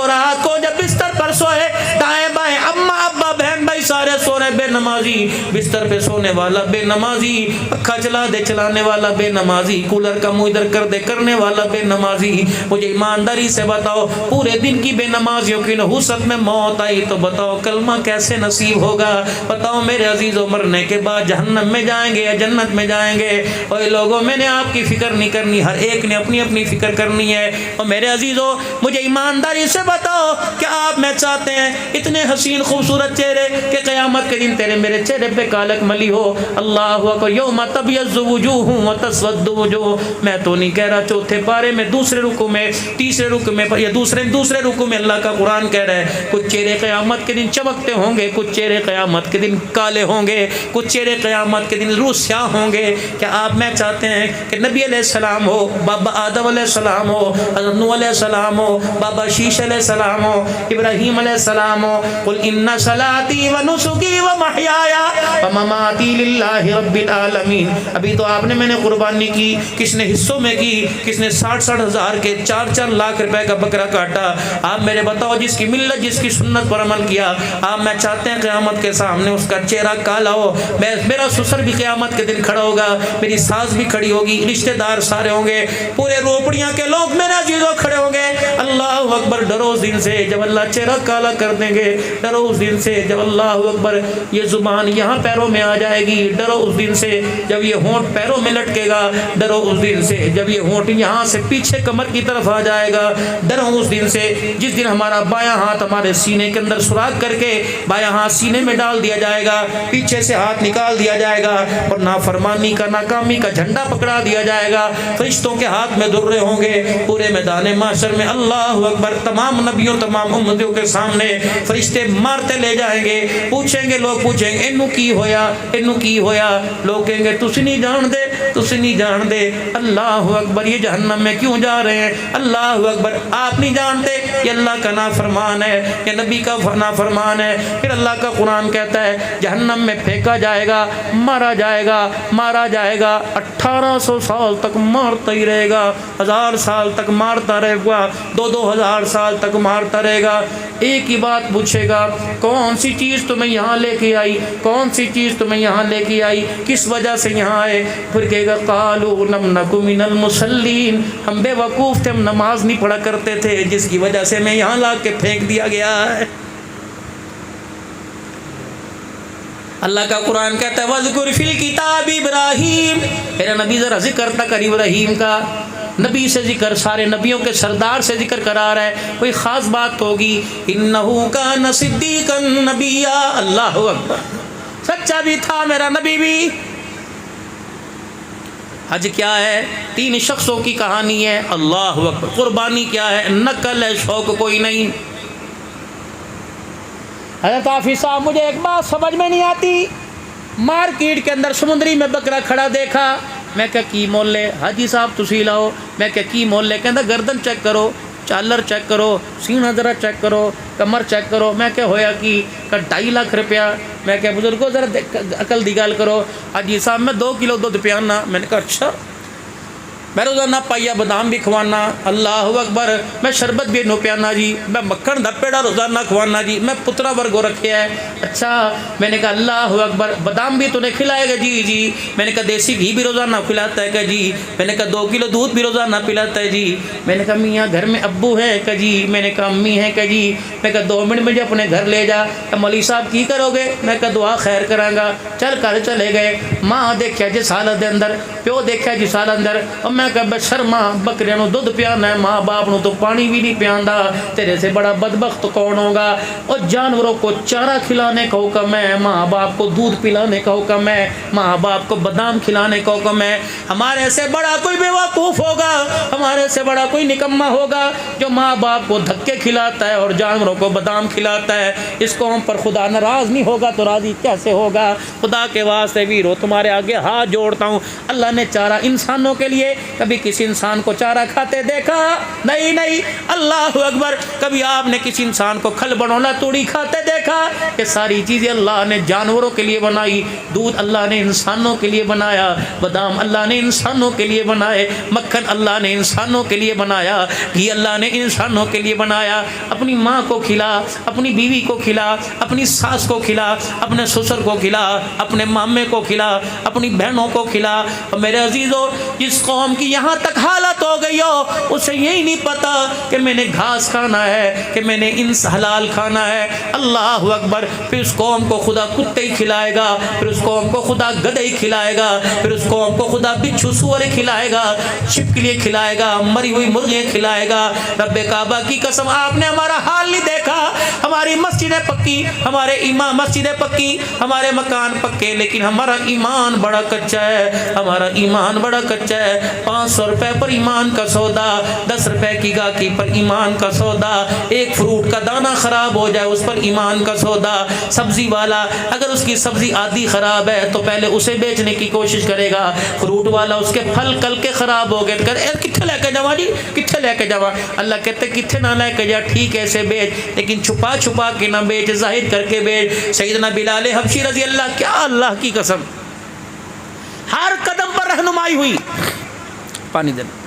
کو جب بستر پر سوئے دائیں بائیں اماں ابا بہن بھائی سارے سو رہے بے نمازی، بستر پہ سونے والا بے نمازی، پنکھا چلا دے چلانے والا بے نمازی، کولر کا منہ ادھر کر دے کرنے والا بے نمازی۔ مجھے ایمانداری سے بتاؤ پورے دن کی بے نمازیوں کی نحوست میں موت آئی تو بتاؤ کلمہ کیسے نصیب ہوگا؟ بتاؤ میرے عزیزوں مرنے کے بعد جہنم میں جائیں گے یا جنت میں جائیں گے؟ اور لوگوں میں نے آپ کی فکر نہیں کرنی، ہر ایک نے اپنی اپنی فکر کرنی ہے۔ اور میرے عزیزوں مجھے ایمانداری سے بتاؤ کہ آپ میں چاہتے ہیں اتنے حسین خوبصورت چہرے کہ قیامت کے دن تیرے میرے چہرے پہ کالک ملی ہو؟ اللہ اکبر، یوم تبیض وجوہ وتسود وجوہ، میں تو نہیں کہہ رہا چوتھے پارے میں دوسرے رکوع میں تیسرے رکوع میں یا دوسرے رکوع میں اللہ کا قرآن کہہ رہا ہے کچھ چہرے قیامت کے دن چمکتے ہوں گے، کچھ چہرے قیامت کے دن کالے ہوں گے، کچھ چہرے قیامت کے دن روح سیاہ ہوں گے۔ کیا آپ میں چاہتے ہیں کہ نبی علیہ السلام ہو، بابا آدم علیہ السلام ہو، حضرت نوح علیہ السلام ہو، بابا شیش علیہ السلام ہو، ابراہیم علیہ السلام ہو، قل ان صلاتی و نسکی و محیایا و مماتی للہ رب العالمین؟ ابھی تو آپ نے میں نے قربانی کی، کس نے حصوں میں کی، کس نے 60 ہزار کے 4 لاکھ روپے کا بکرا کاٹا۔ آپ میرے بتاؤ جس کی ملت جس کی سنت پر عمل کیا، آپ میں چاہتے ہیں قیامت کے سامنے اس کا چہرہ کالا ہو؟ میرا سسر بھی قیامت کے دن کھڑا ہوگا، میری ساس بھی کھڑی ہوگی، رشتہ دار سارے ہوں گے، پورے روپڑیاں کے لوگ میرے عزیزوں کھڑے ہوں گے۔ اللہ اکبر، ڈرو اس دن سے جب اللہ چہرہ کالا کر دیں گے، ڈرو اس دن سے جب اللہ اکبر یہ زبان یہاں پیروں میں آ جائے گی، ڈرو اس دن سے جب یہ ہونٹ پیروں میں لٹکے گا، ڈرو اس دن سے جب یہ ہونٹ یہاں سے پیچھے کمر کی طرف آ جائے گا، ڈرو اس دن سے جس دن ہمارا بایاں ہاتھ ہمارے سینے کے اندر سوراخ کر کے بایاں ہاتھ سینے میں ڈال دیا جائے گا، پیچھے سے ہاتھ نکال دیا جائے گا اور نافرمانی کا ناکامی کا جھنڈا پکڑا دیا جائے گا، فرشتوں کے ہاتھ میں درے ہوں گے پورے میدان محشر میں۔ اللہ اکبر، تمام نبیوں تمام امتیوں کے سامنے فرشتے مارتے لے جائیں گے، پوچھیں گے، لوگ پوچھیں گے اینو کی ہویا، اینو کی ہویا؟ لوگ کہیں گے تسی نہیں جان دے، تسی نہیں جان دے۔ اللہ اکبر، یہ جہنم میں کیوں جا رہے ہیں؟ اللہ اکبر، آپ نہیں جانتے یہ اللہ کا نافرمان ہے، یہ نبی کا نافرمان ہے۔ پھر اللہ کا قرآن کہتا ہے جہنم میں پھینکا جائے گا، مارا جائے گا، مارا جائے گا، 1800 سال تک مارتا ہی رہے گا، 1000 سال تک مارتا رہے گا، 2000 سال تک مارتا رہے گا۔ ایک ہی بات پوچھے گا، کون سی چیز تمہیں یہاں لے کے آئی، کون سی چیز تمہیں یہاں لے کے آئی، کس وجہ سے یہاں آئے؟ پھر کہے گا قالوا لم نک من المصلین، ہم بے وقوف تھے، ہم نماز نہیں پڑھا کرتے تھے جس کی وجہ سے میں یہاں لا کے پھینک دیا گیا ہے۔ اللہ کا قرآن کہتا ہے وَذْكُرْ فِي الْكِتَابِ إِبْرَاهِيمَ، میرا نبی ذرا ذکر تک کر ابراہیم کا، نبی سے ذکر، سارے نبیوں کے سردار سے ذکر کرا رہا ہے، کوئی خاص بات ہوگی؟ إِنَّهُ كَانَ صِدِّيقًا نَبِيًّا، اللہ اکبر، سچا بھی تھا میرا نبی بھی۔ حج کیا ہے؟ 3 شخصوں کی کہانی ہے، اللہ اکبر۔ قربانی کیا ہے؟ نقل ہے، شوق کوئی نہیں۔ حضرت حافظ صاحب مجھے ایک بات سمجھ میں نہیں آتی، مارکیٹ کے اندر سمندری میں بکرا کھڑا دیکھا، میں کہا کی مول لے؟ حاجی صاحب تسی لاؤ، میں کہا کی مول لے؟ کہندا گردن چیک کرو، چالر چیک کرو، سینہ ذرا چیک کرو، کمر چیک کرو۔ میں کہ ہویا کی؟ کہ 2.5 لاکھ روپیہ۔ میں کہ بزرگوں ذرا عقل دی گل کرو۔ حاجی صاحب میں 2 کلو دودھ پیانا۔ میں نے کہا اچھا، میں روزانہ پائیا بادام بھی کھوانا، اللہ اکبر، میں شربت بھی نو پیانا جی، میں مکھن دا پیڑا روزانہ کھوانا جی، میں پترا ورگو رکھیا ہے۔ اچھا، میں نے کہا اللہ اکبر، بادام بھی تو نے کھلائے گا؟ جی جی۔ میں نے کہا دیسی گھی بھی روزانہ کھلاتا ہے؟ کہ جی۔ میں نے کہا 2 کلو دودھ بھی روزانہ پلاتا ہے؟ جی۔ میں نے کہا میاں گھر میں ابو ہے؟ کہ جی۔ میں نے کہا امی ہے؟ کہ جی۔ میں کہا 2 منٹ مجھے اپنے گھر لے جا۔ کہ مولوی صاحب کی کرو گے؟ میں کہا دعا خیر کروں گا۔ چل کر چلے گئے، ماں دیکھا جس حالت دے اندر، پیو دیکھا جس حالت اندر، اور میں کہا بشرما بکریاں نو دودھ پیانا ہے، ماں باپ نو تو پانی بھی نہیں پیاندا، تیرے سے بڑا بدبخت کون ہوگا؟ اور جانوروں کو چارہ کھلانے کا حکم ہے، ماں باپ کو دودھ پلانے کا حکم ہے، ماں باپ کو بادام کھلانے کا حکم ہے۔ ہمارے سے بڑا کوئی بے وقوف ہوگا، ہمارے سے بڑا کوئی نکما ہوگا جو ماں باپ کو دھکے کھلاتا ہے اور جانوروں کو بادام کھلاتا ہے؟ اس قوم پر خدا ناراض نہیں ہوگا تو راضی کیسے ہوگا؟ خدا کے واسطے ویرو تمہارے آگے ہاتھ جوڑتا ہوں، اللہ نے چارہ انسانوں کے لیے کبھی کسی انسان کو چارہ کھاتے دیکھا؟ نہیں نہیں، اللہ اکبر۔ کبھی آپ نے کسی انسان کو کھل بڑولا توڑی کھاتے دیکھا؟ یہ ساری چیزیں اللہ نے جانوروں کے لیے بنائی، دودھ اللہ نے انسانوں کے لیے بنایا، بادام اللہ نے انسانوں کے لیے بنائے، مکھن اللہ نے انسانوں کے لیے بنایا، گھی اللہ نے انسانوں کے لیے بنایا۔ اپنی ماں کو کھلا، اپنی بیوی کو کھلا، اپنی ساس کو کھلا، اپنے سسر کو کھلا، اپنے مامے کو کھلا، اپنی بہنوں کو کھلا۔ اور میرے عزیزو، جس قوم کی یہاں تک حالت ہو گئی ہو، اسے یہی نہیں پتا کہ میں نے گھاس کھانا ہے کہ میں نے انس حلال کھانا ہے۔ اللہ اکبر۔ پھر اس قوم کو خدا کتے ہی کھلائے گا، پھر اس قوم کو خدا گدھے ہی کھلائے گا، پھر اس قوم کو خدا بچھو سور کھلائے گا، چھپکلی کھلائے گا، مری ہوئی مرغیاں کھلائے گا۔ رب کعبہ کی قسم، آپ نے ہمارا حال نہیں دیکھا؟ ہماری مسجدیں پکی، ہمارے امام مسجدیں پکی، ہمارے مکان پکے، لیکن ہمارا ایمان بڑا کچا ہے، ہمارا ایمان بڑا کچا ہے۔ 500 روپے پر ایمان کا سودا، 10 روپے کی گاہکی پر ایمان کا سودا، ایک فروٹ کا دانہ خراب ہو جائے اس پر ایمان کا سودا۔ سبزی والا اگر اس کی سبزی آدھی خراب ہے تو پہلے اسے بیچنے کی کوشش کرے گا، فروٹ والا اس کے پھل کل کے خراب ہو گئے تو کہتے ہیں کتنے لے کے جاوا جی، کتنے لے کے جاوا؟ اللہ کہتے کتنے نہ لے کے جا، ٹھیک ہے ایسے بیچ، لیکن چھپا چھپا کے نہ بیچ، ظاہر کر کے بیچ۔ سیدنا بلال حبشی رضی اللہ، کیا اللہ کی قسم، ہر قدم پر رہنمائی ہوئی۔ پانی دینا۔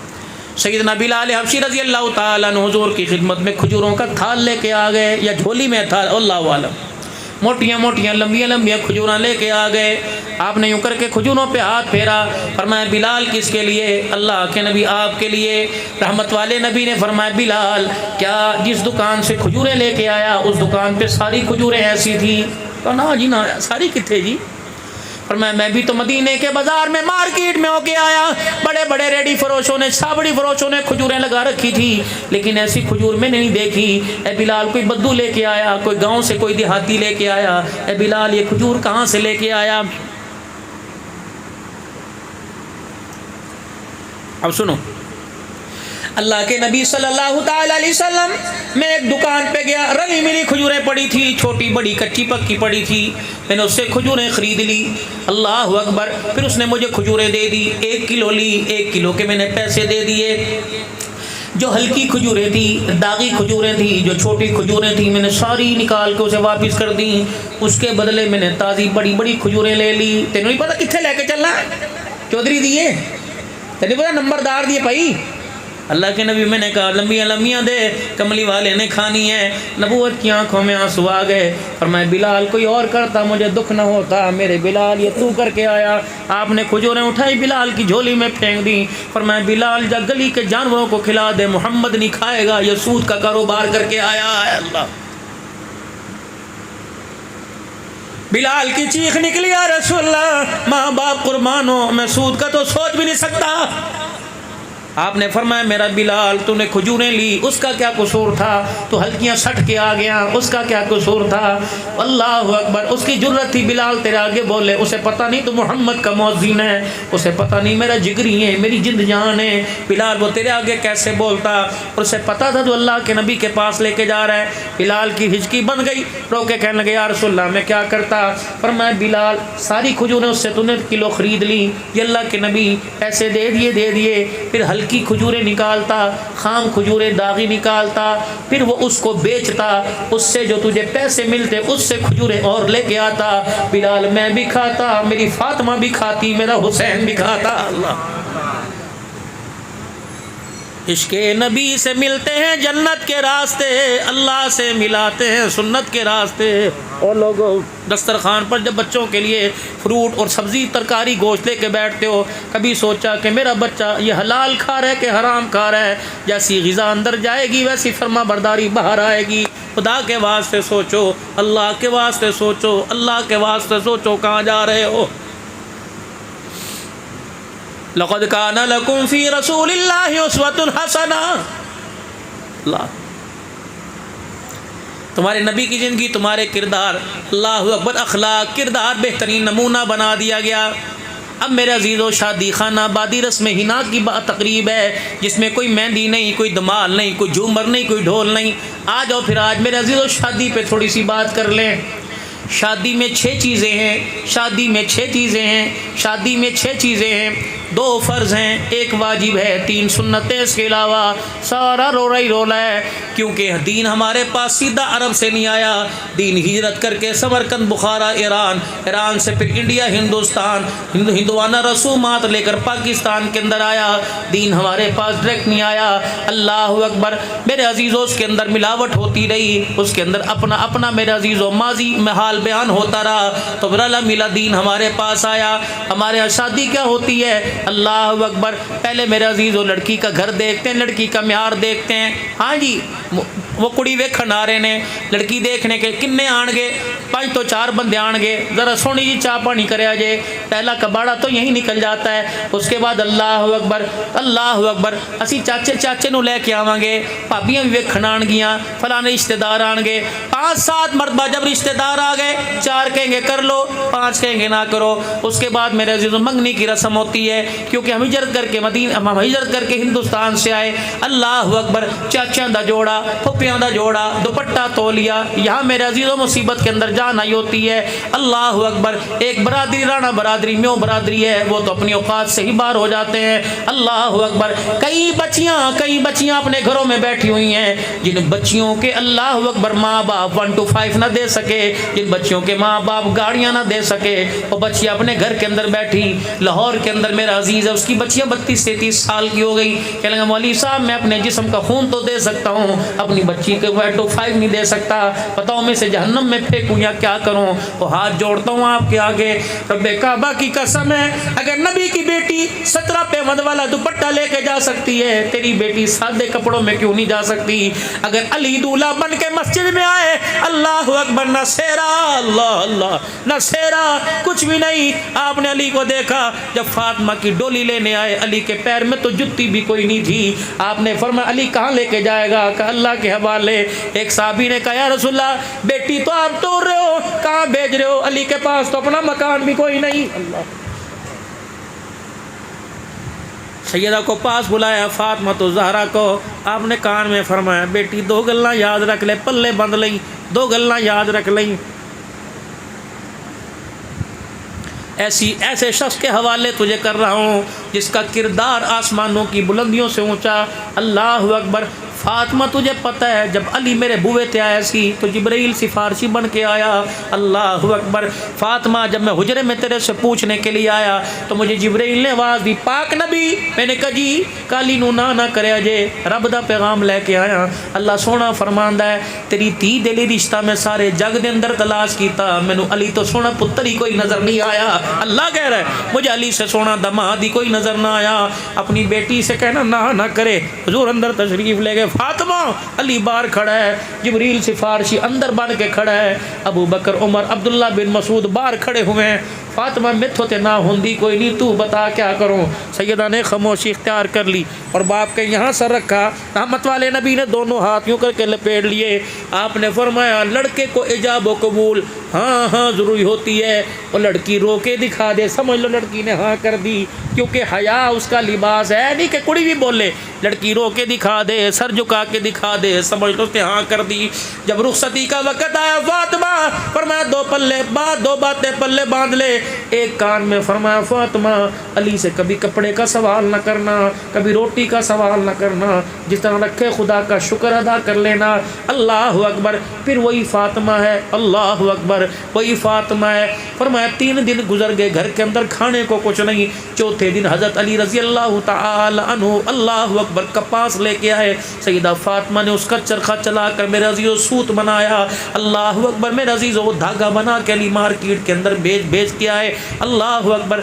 سیدنا بلال حبشی رضی اللہ تعالیٰ عنہ حضور کی خدمت میں کھجوروں کا تھال لے کے آ گئے، یا جھولی میں تھا، اللہ عالم، موٹیاں موٹیاں لمبیاں لمبیاں کھجوراں لے کے آ گئے۔ آپ نے یوں کر کے کھجوروں پہ ہاتھ پھیرا، فرمایا بلال کس کے لیے؟ اللہ کے نبی آپ کے لیے۔ رحمت والے نبی نے فرمایا بلال، کیا جس دکان سے کھجوریں لے کے آیا اس دکان پہ ساری کھجوریں ایسی تھیں؟ تو نا جی نا، ساری کتنے جی؟ فرمایا میں بھی تو مدینے کے بازار میں مارکیٹ میں ہو کے آیا، بڑے بڑے ریڈی فروشوں نے، چھابڑی فروشوں نے کھجوریں لگا رکھی تھی، لیکن ایسی کھجور میں نہیں دیکھی۔ اے بلال، کوئی بدو لے کے آیا، کوئی گاؤں سے کوئی دیہاتی لے کے آیا، اے بلال یہ کھجور کہاں سے لے کے آیا؟ اب سنو، اللہ کے نبی صلی اللہ تعالی علیہ وسلم، میں ایک دکان پہ گیا، رلی ملی کھجوریں پڑی تھی، چھوٹی بڑی کچی پکی پڑی تھی، میں نے اس سے کھجوریں خرید لی۔ اللہ اکبر۔ پھر اس نے مجھے کھجوریں دے دی، 1 کلو لی، 1 کلو کے میں نے پیسے دے دیے۔ جو ہلکی کھجوریں تھی، داغی کھجوریں تھی، جو چھوٹی کھجوریں تھی، میں نے ساری نکال کے اسے واپس کر دی۔ اس کے بدلے میں نے تازی بڑی بڑی کھجوریں لے لی۔ تینوں نہیں پتا کتنے لے کے چلنا؟ چودھری دیے، تینوں پتا نمبردار دیے بھائی۔ اللہ کے نبی، میں نے کہا لمبیاں لمبیاں دے، کملی والے نے کھانی ہے۔ نبوت کی آنکھوں میں آنسو آ گئے، فرمایا بلال کوئی اور کرتا مجھے دکھ نہ ہوتا، میرے بلال یہ تو کر کے آیا۔ آپ نے کھجوریں اٹھائی، بلال کی جھولی میں پھینک دی، فرمایا بلال جا گلی کے جانوروں کو کھلا دے، محمد نہیں کھائے گا، یہ سود کا کاروبار کر کے آیا ہے۔ اللہ، بلال کی چیخ نکلی، یا رسول اللہ ماں باپ قربان ہو، میں سود کا تو سوچ بھی نہیں سکتا۔ آپ نے فرمایا میرا بلال، تو نے کھجوریں لی، اس کا کیا قصور تھا؟ تو ہلکیاں سٹ کے آ گیا، اس کا کیا قصور تھا؟ اللہ اکبر۔ اس کی جرت تھی بلال تیرے آگے بولے، اسے پتہ نہیں تو محمد کا مؤذن ہے، اسے پتہ نہیں میرا جگری ہے، میری جند جان ہے، بلال وہ تیرے آگے کیسے بولتا؟ اور اسے پتہ تھا تو اللہ کے نبی کے پاس لے کے جا رہا ہے۔ بلال کی ہچکی بن گئی، رو کے کہنے لگے یا رسول اللہ میں کیا کرتا؟ فرمایا بلال ساری کھجوریں اس سے تو نے کلو خرید لی، یہ اللہ کے نبی پیسے دے دیے، پھر کی کھجوریں نکالتا، خام کھجوریں داغی نکالتا، پھر وہ اس کو بیچتا، اس سے جو تجھے پیسے ملتے اس سے کھجوریں اور لے کے آتا۔ بلال میں بھی کھاتا، میری فاطمہ بھی کھاتی، میرا حسین بھی کھاتا۔ اللہ، عشق نبی سے ملتے ہیں جنت کے راستے، اللہ سے ملاتے ہیں سنت کے راستے۔ اور لوگوں دسترخوان پر جب بچوں کے لیے فروٹ اور سبزی ترکاری گوشت لے کے بیٹھتے ہو، کبھی سوچا کہ میرا بچہ یہ حلال کھا رہا ہے کہ حرام کھا رہا ہے؟ جیسی غذا اندر جائے گی ویسی فرما برداری باہر آئے گی۔ خدا کے واسطے سوچو، اللہ کے واسطے سوچو، اللہ کے واسطے سوچو کہاں جا رہے ہو۔ لقد کان لکم فی رسول اللہ اسوۃ حسنہ، اللہ تمہارے نبی کی زندگی، تمہارے کردار، اللہ اکبر، اخلاق کردار بہترین نمونہ بنا دیا گیا۔ اب میرے عزیزو، شادی خانہ آبادی رسم حنا کی تقریب ہے جس میں کوئی مہندی نہیں، کوئی دمال نہیں، کوئی جھومر نہیں، کوئی ڈھول نہیں۔ آ جاؤ پھر آج میرے عزیزو شادی پہ تھوڑی سی بات کر لیں۔ شادی میں 6 چیزیں ہیں، شادی میں 6 چیزیں ہیں، شادی میں 6 چیزیں ہیں۔ 2 فرض ہیں، 1 واجب ہے، 3 سنتیں، اس کے علاوہ سارا رولا ہی رولا ہے، کیونکہ دین ہمارے پاس سیدھا عرب سے نہیں آیا، دین ہجرت کر کے سمرقند، بخارا، ایران سے پھر انڈیا، ہندوستان، ہندوانہ رسومات لے کر پاکستان کے اندر آیا، دین ہمارے پاس ڈائریکٹ نہیں آیا۔ اللہ اکبر میرے عزیزوں، اس کے اندر ملاوٹ ہوتی رہی، اس کے اندر اپنا میرے عزیزوں ماضی میں حال بیان ہوتا رہا، تو برلا ملا دین ہمارے پاس آیا۔ ہمارے یہاں شادی کیا ہوتی ہے؟ اللہ اکبر، پہلے میرے عزیزوں لڑکی کا گھر دیکھتے ہیں، لڑکی کا معیار دیکھتے ہیں، ہاں جی وہ کڑی ویکھن آ رہے نے، لڑکی دیکھنے کے کنے آن گے؟ 5 تو 4 بندے آن گے، ذرا سونی جی چاہ پانی کرے آجے، پہلا کباڑا تو یہی نکل جاتا ہے۔ اس کے بعد اللہ اکبر اسی چاچے نو لے کے آواں گے، بھابیاں بھی ویکھن آن گیاں، فلانے رشتہ دار آن گے، 5-7 مرتبہ جب رشتہ دار آ گئے، 4 کہیں گے کر لو، 5 کہیں گے نہ کرو۔ اس کے بعد میرے عزیزوں منگنی کی رسم ہوتی ہے، کیونکہ ہم ہجرت کر کے ہندوستان سے آئے۔ اللہ اکبر، چاچیاں دا جوڑا، پھوپھیاں دا جوڑا، دوپٹہ تولیا، یہاں میرے عزیزوں مصیبت کے اندر جان آئی ہوتی ہے۔ اللہ اکبر، ایک برادری رانا برادری میوں برادری ہے، وہ تو اپنی اوقات سے ہی باہر ہو جاتے ہیں۔ اللہ اکبر، کئی بچیاں اپنے گھروں میں بیٹھی ہوئی ہیں، جن بچیوں کے اللہ اکبر ماں باپ 1 to 5 نہ دے سکے، جن بچیوں کے ماں باپ گاڑیاں نہ دے سکے، وہ بچیاں اپنے گھر کے اندر بیٹھی، لاہور کے اندر میرا عزیز ہے، اس کی بچیاں 32-33 سال کی ہو گئی، کہنے لگا مولوی صاحب میں اپنے جسم کا خون تو دے سکتا ہوں، اپنی بچی کے 1 to 5 نہیں دے سکتا، بتاؤ میں سے جہنم میں پھینکوں یا کیا کروں؟ وہ ہاتھ جوڑتا ہوں آپ کے آگے، رب کعبہ کی قسم ہے، اگر نبی کی بیٹی 17 پیمند والا دوپٹہ لے کے جا سکتی ہے، تیری بیٹی سادے کپڑوں میں کیوں نہیں جا سکتی؟ اگر علی دولہا بن کے مسجد میں آئے، اللہ اکبر، نہ سیرا، اللہ نہ سیرا، کچھ بھی نہیں۔ آپ نے علی کو دیکھا جب فاطمہ کی ڈولی لینے آئے، علی کے پیر میں تو جتی بھی کوئی نہیں تھی، آپ نے فرمایا علی کہاں لے کے جائے گا؟ کہا اللہ کے حوالے۔ ایک صحابی نے کہا یا رسول اللہ بیٹی تو آپ توڑ رہے ہو، کہاں بھیج رہے ہو؟ علی کے پاس تو اپنا مکان بھی کوئی نہیں۔ اللہ، سیدہ کو پاس بلایا، فاطمہ تو زہرا کو، آپ نے کان میں فرمایا بیٹی 2 گلاں یاد رکھ لے، پلے بند لیں، 2 گلاں یاد رکھ لیں۔ ایسے شخص کے حوالے تجھے کر رہا ہوں جس کا کردار آسمانوں کی بلندیوں سے اونچا۔ اللہ اکبر، فاطمہ تجھے پتہ ہے جب علی میرے بوئے تے آیا سی تو جبرائیل سفارشی بن کے آیا۔ اللہ اکبر، فاطمہ جب میں حجرے میں تیرے سے پوچھنے کے لیے آیا تو مجھے جبرائیل نے آواز دی پاک نبی، میں نے کہا جی کالی نو نہ کرے اجے، رب دا پیغام لے کے آیا۔ اللہ سونا فرماندا ہے تیری تھی دلی رشتہ میں سارے جگ دے اندر تلاش کیتا، مینوں علی تو سونا پتر ہی کوئی نظر نہیں آیا۔ اللہ کہہ رہا ہے مجھے علی سے سونا دماد ہی کوئی نظر نہ آیا۔ اپنی بیٹی سے کہنا نہ کرے، حضور اندر تشریف لے گئے، فاطمہ علی باہر کھڑا ہے، جبریل سفارشی اندر بن کے کھڑا ہے، ابو بکر عمر عبداللہ بن مسعود باہر کھڑے ہوئے ہیں۔ فاطمہ میتھو تے نہ ہوندی کوئی نہیں، تو بتا کیا کروں؟ سیدہ نے خاموشی اختیار کر لی اور باپ کے یہاں سر رکھا، رحمت والے نبی نے دونوں ہاتھ یوں کر کے لپیٹ لیے۔ آپ نے فرمایا لڑکے کو ایجاب و قبول ہاں ضروری ہوتی ہے، وہ لڑکی رو کے دکھا دے، سمجھ لو لڑکی نے ہاں کر دی، کیونکہ حیا اس کا لباس ہے، نہیں کہ کڑی بھی بولے، لڑکی رو کے دکھا دے، سر جھکا کے دکھا دے، سمجھ لو اس نے ہاں کر دی۔ جب رخصتی کا وقت آیا فاطمہ فرمایا 2 باتیں پلے باندھ لے۔ ایک کان میں فرمایا فاطمہ علی سے کبھی کپڑے کا سوال نہ کرنا، کبھی روٹی کا سوال نہ کرنا، جس طرح رکھے خدا کا شکر ادا کر لینا۔ اللہ اکبر، پھر وہی فاطمہ ہے، اللہ اکبر وہی فاطمہ ہے۔ فرمایا 3 دن گزر گئے، گھر کے اندر کھانے کو کچھ نہیں۔ چوتھے دن حضرت علی رضی اللہ تعالی عنہ اللہ اکبر کپاس لے کے آئے، سیدہ فاطمہ نے اس کا چرخہ چلا کر میرے عزیزو سوت بنایا، اللہ اکبر میرے عزیزو وہ دھاگا بنا کے علی مارکیٹ کے اندر بیچ کے آئے، اللہ اکبر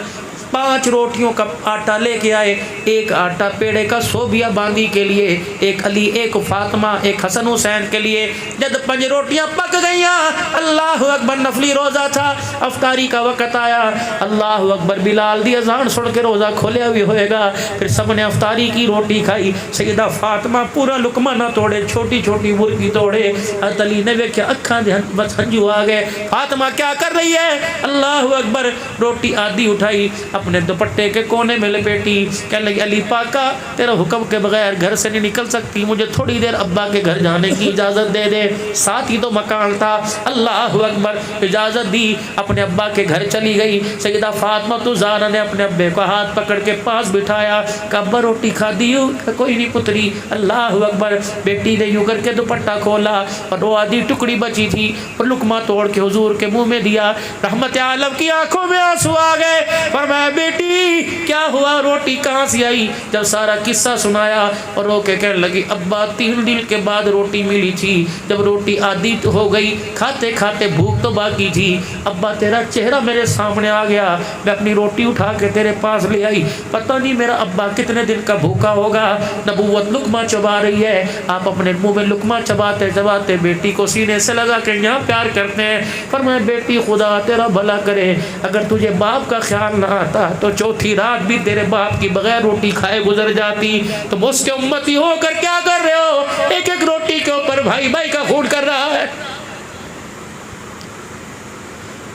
5 روٹیوں کا آٹا لے کے آئے، ایک آٹا پیڑے کا صوبیہ باندھی کے لیے، ایک علی، ایک فاطمہ، ایک حسن حسین کے لیے۔ جب 5 روٹیاں پک گئیاں، اللہ اکبر نفلی روزہ تھا، افطاری کا وقت آیا، اللہ اکبر بلال دی اذان سن کے روزہ کھولیا بھی ہوئے گا، پھر سب نے افطاری کی روٹی کھائی۔ سیدہ فاطمہ پورا لقمہ نہ توڑے، چھوٹی چھوٹی مرغی توڑے۔ حضرت علی نے دیکھا اکھاں دے بس ہنجو آ گئے، فاطمہ کیا کر رہی ہے؟ اللہ اکبر، روٹی آدھی اٹھائی، اپنے دوپٹے کے کونے میں لپیٹی، کہنے لگی علی پاکا تیرا حکم کے بغیر گھر سے نہیں نکل سکتی، مجھے تھوڑی دیر ابا کے گھر جانے کی اجازت دے دے۔ ساتھ ہی تو مکان تھا۔ اللہ اکبر، اجازت دی، اپنے ابا کے گھر چلی گئی۔ سیدہ فاطمہ زہرا نے اپنے ابے کو ہاتھ پکڑ کے پاس بٹھایا، کہا ابا روٹی کھا دی ہو؟ کوئی نہیں پتری۔ اللہ اکبر، بیٹی نے یوں کر کے دوپٹہ کھولا اور وہ آدھی ٹکڑی بچی تھی اور لقمہ توڑ کے حضور کے منہ میں دیا۔ رحمت عالم کی آنکھوں میں آنسو آ گئے، فرمایا بیٹی کیا ہوا، روٹی کہاں سے آئی؟ جب سارا قصہ سنایا اور رو کے کہنے لگی ابا 3 دن کے بعد روٹی ملی تھی، جب روٹی آدھی ہو گئی، کھاتے کھاتے بھوک تو باقی تھی، ابا تیرا چہرہ میرے سامنے آ گیا، میں اپنی روٹی اٹھا کے تیرے پاس لے آئی، پتہ نہیں میرا ابا کتنے دن کا بھوکا ہوگا۔ نبوت لقمہ چبا رہی ہے، آپ اپنے منہ میں لقمہ چباتے چباتے بیٹی کو سینے سے لگا کے یہاں پیار کرتے ہیں۔ فرمایا بیٹی خدا تیرا بھلا کرے، اگر تجھے باپ کا خیال نہ آتا تو چوتھی رات بھی تیرے باپ کی بغیر روٹی کھائے گزر جاتی۔ تم اس کے امتی ہو کر کیا کر رہے ہو؟ ایک ایک روٹی کے اوپر بھائی بھائی کا خون کر رہا ہے۔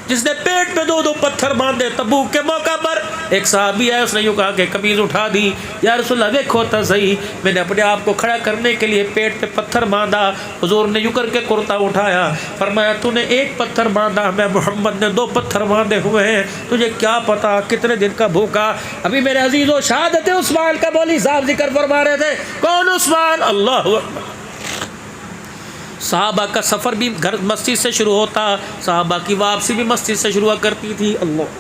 جس نے پیٹ پہ 2 پتھر باندھے تبوک کے موقع پر، ایک صحابی ہے اس نے یوں کہا کہ قمیض اٹھا دی، یا رسول اللہ دیکھو تا صحیح، میں نے اپنے آپ کو کھڑا کرنے کے لیے پیٹ پہ پتھر باندھا، حضور نے یوں کر کے کرتا اٹھایا، فرمایا تو نے 1 پتھر باندھا، میں محمد نے 2 پتھر باندھے ہوئے ہیں، تجھے کیا پتا کتنے دن کا بھوکا۔ ابھی میرے عزیزو شہادت عثمان کا بولی صاحب ذکر فرما رہے تھے، کون عثمان؟ اللہ اکبر۔ صحابہ کا سفر بھی گھر مسجد سے شروع ہوتا، صحابہ کی واپسی بھی مسجد سے شروع کرتی تھی۔ اللہ،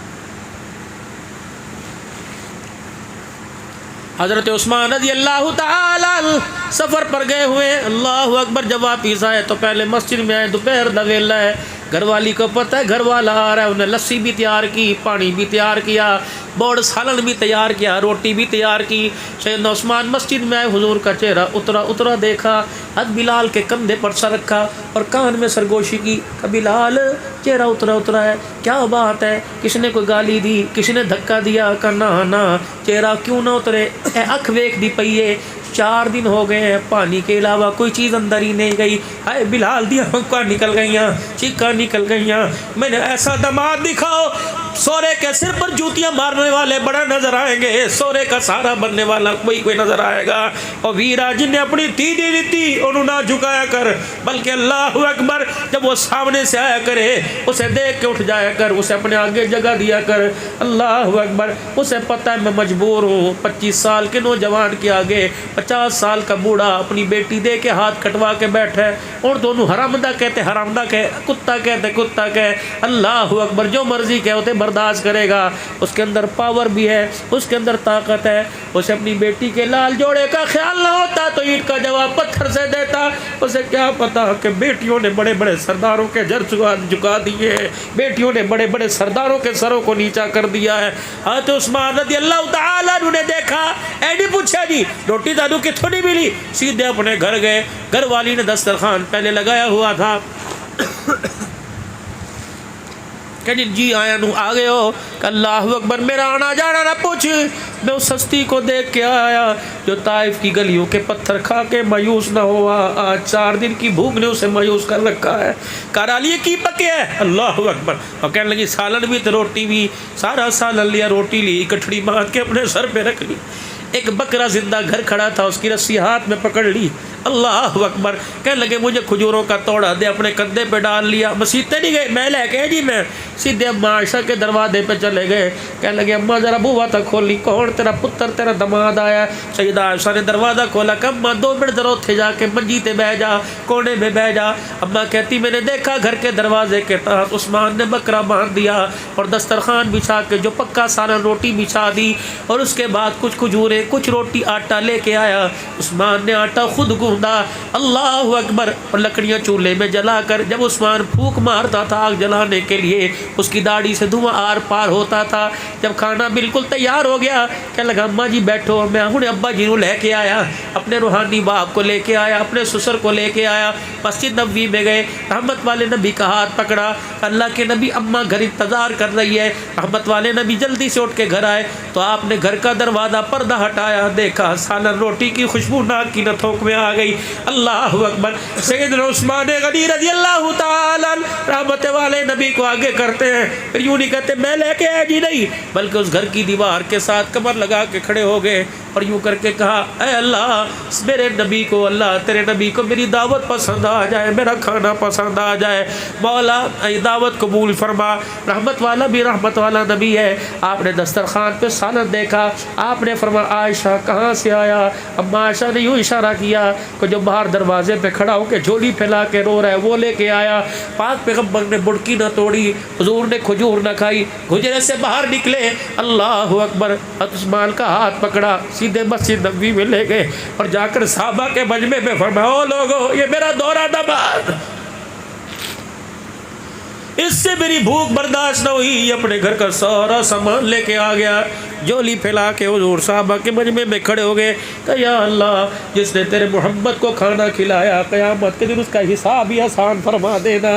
حضرت عثمان رضی اللہ تعالی سفر پر گئے ہوئے، اللہ اکبر، جب واپس آئے تو پہلے مسجد میں آئے، دوپہر دا ویلا ہے، گھر والی کو پتہ ہے گھر والا آ رہا ہے، انہیں لسی بھی تیار کی، پانی بھی تیار کیا، بوڑ سالن بھی تیار کیا، روٹی بھی تیار کی۔ سیدنا عثمان مسجد میں آئے، حضور کا چہرہ اترا دیکھا، حد بلال کے کندھے پر سر رکھا اور کان میں سرگوشی کی، کہ بلال چہرہ اترا ہے، کیا بات ہے؟ کس نے کوئی گالی دی؟ کس نے دھکا دیا؟ کہ نہ چہرہ کیوں نہ اترے؟ اے اکھ ویکھ دی پئیے، 4 دن ہو گئے ہیں، پانی کے علاوہ کوئی چیز اندر ہی نہیں گئی۔ ہائے بلال دیا ہنکا نکل گئیاں، چیخاں نکل گئیاں، میں نے ایسا دماد دکھاؤ، سورے کے سر پر جوتیاں مارنے والے بڑا نظر آئیں گے، سورے کا سہارا بننے والا کوئی نظر آئے گا۔ اور ویرا جن نے اپنی تیدی دیتی انہوں نہ جھکایا کر، بلکہ اللہ اکبر جب وہ سامنے سے آیا کرے اسے دیکھ کے اٹھ جایا کر، اسے اپنے آگے جگہ دیا کر۔ اللہ اکبر، اسے پتہ ہے میں مجبور ہوں، 25 سال کے نوجوان کے آگے 50 سال کا بوڑھا اپنی بیٹی دے کے ہاتھ کٹوا کے بیٹھا ہے، اور دونوں حرامدہ کہتے حرامدہ کہ، کتا کہتے کتا کہ۔ اللہ اکبر، جو مرضی کہتے برداشت کرے گا، اس کے اندر پاور بھی ہے، اس کے اندر طاقت ہے۔ اسے اپنی بیٹی کے لال جوڑے کا خیال نہ ہوتا تو اینٹ کا جواب پتھر سے دیتا۔ اسے کیا پتا کہ بیٹیوں نے بڑے بڑے سرداروں کے جر جھکا دیے، بیٹیوں نے بڑے بڑے سرداروں کے سروں کو نیچا کر دیا ہے۔ حضرت عثمان رضی اللہ تعالیٰ عنہ نے دیکھا، اے نہیں پوچھا جی روٹی دادو کتوں نہیں ملی، سیدھے اپنے گھر گئے، گھر والی نے دسترخوان پہلے لگایا ہوا تھا، کہ جی آیا نو آ گئے ہو، کہ اللہ اکبر، میرا آنا جانا نہ پوچھ، میں اس ہستی کو دیکھ کے آیا جو طائف کی گلیوں کے پتھر کھا کے مایوس نہ ہوا، آج 4 دن کی بھوک نے اسے مایوس کر رکھا ہے۔ کارا لیے کی پکے ہے؟ اللہ اکبر، اور کہنے لگی سالن بھی تو روٹی بھی، سارا سالن لیا، روٹی لی، کٹھڑی باندھ کے اپنے سر پہ رکھ لی، ایک بکرا زندہ گھر کھڑا تھا، اس کی رسی ہاتھ میں پکڑ لی، اللہ اکبر، کہنے لگے مجھے کھجوروں کا توڑا دے، اپنے کندھے پہ ڈال لیا، مسیتے نہیں گئے، میں لے کے جی میں سیدھے اماں عائشہ کے دروازے پہ چلے گئے، کہنے لگے اماں ذرا بوا تک کھولی، کون تیرا پتر تیرا دماد آیا؟ سیدہ عائشہ نے دروازہ کھولا کہ اماں 2 منٹ ذرا اتھے جا کے منجی تے بہ جا، کونے میں بہ جا۔ اماں کہتی میں نے دیکھا گھر کے دروازے کے تحت عثمان نے بکرا باندھ دیا اور دسترخوان بچھا کے جو پکا سالن روٹی بچھا دی، اور اس کے بعد کچھ کھجوریں کچھ روٹی آٹا لے کے آیا، عثمان نے آٹا خود گوندا، اللہ اکبر، اور لکڑیاں چولہے میں جلا کر جب عثمان پھونک مارتا تھا آگ جلانے کے لیے اس کی داڑھی سے دھواں آر پار ہوتا تھا۔ جب کھانا بالکل تیار ہو گیا کہنے لگا اماں جی بیٹھو، میں ہوں ابا جی نو لے کے آیا، اپنے روحانی باپ کو لے کے آیا، اپنے سسر کو لے کے آیا، مسجد نبوی میں گئے، رحمت والے نبی کا ہاتھ پکڑا، اللہ کے نبی اماں گھر انتظار کر رہی ہے، رحمت والے نبی جلدی سے اٹھ کے گھر آئے تو آپ نے گھر کا دروازہ پردہ ہٹایا، دیکھا سالن روٹی کی خوشبو ناک کی نتھوک میں آ گئی۔ اللہ اکبر، سیدنا عثمان غنی رضی اللہ تعالی رحمت والے نبی کو آگے کرتے آتے ہیں، پھر یوں نہیں کہتے میں لے کے آیا جی نہیں، بلکہ اس گھر کی دیوار کے ساتھ کمر لگا کے کھڑے ہو گئے اور یوں کر کے کہا اے اللہ میرے نبی کو، اللہ تیرے نبی کو میری دعوت پسند آ جائے، میرا کھانا پسند آ جائے، مولا اے دعوت قبول فرما۔ رحمت والا بھی رحمت والا نبی ہے، آپ نے دسترخوان پہ سالن دیکھا، آپ نے فرمایا عائشہ کہاں سے آیا؟ اما عائشہ نے یوں اشارہ کیا کہ جو باہر دروازے پہ کھڑا ہو کے جھولی پھیلا کے رو رہا ہے وہ لے کے آیا۔ پاک پیغمبر نے بڑکی نہ توڑی، حضور نے کھجور نہ کھائی، حجرے سے باہر نکلے، اللہ اکبر، عثمان کا ہاتھ پکڑا، سیدھے مسجد نبوی میں لے گئے اور جا کر صحابہ کے مجمع میں فرمایا او لوگو یہ میرا دورہ دماد، اس سے میری بھوک برداشت نہ ہوئی، اپنے گھر کا سارا سامان لے کے آ گیا، جولی پھیلا کے حضور صحابہ کے مجمع میں کھڑے ہو گئے کہ یا اللہ جس نے تیرے محمد کو کھانا کھلایا قیامت کے دن اس کا حساب ہی آسان فرما دینا،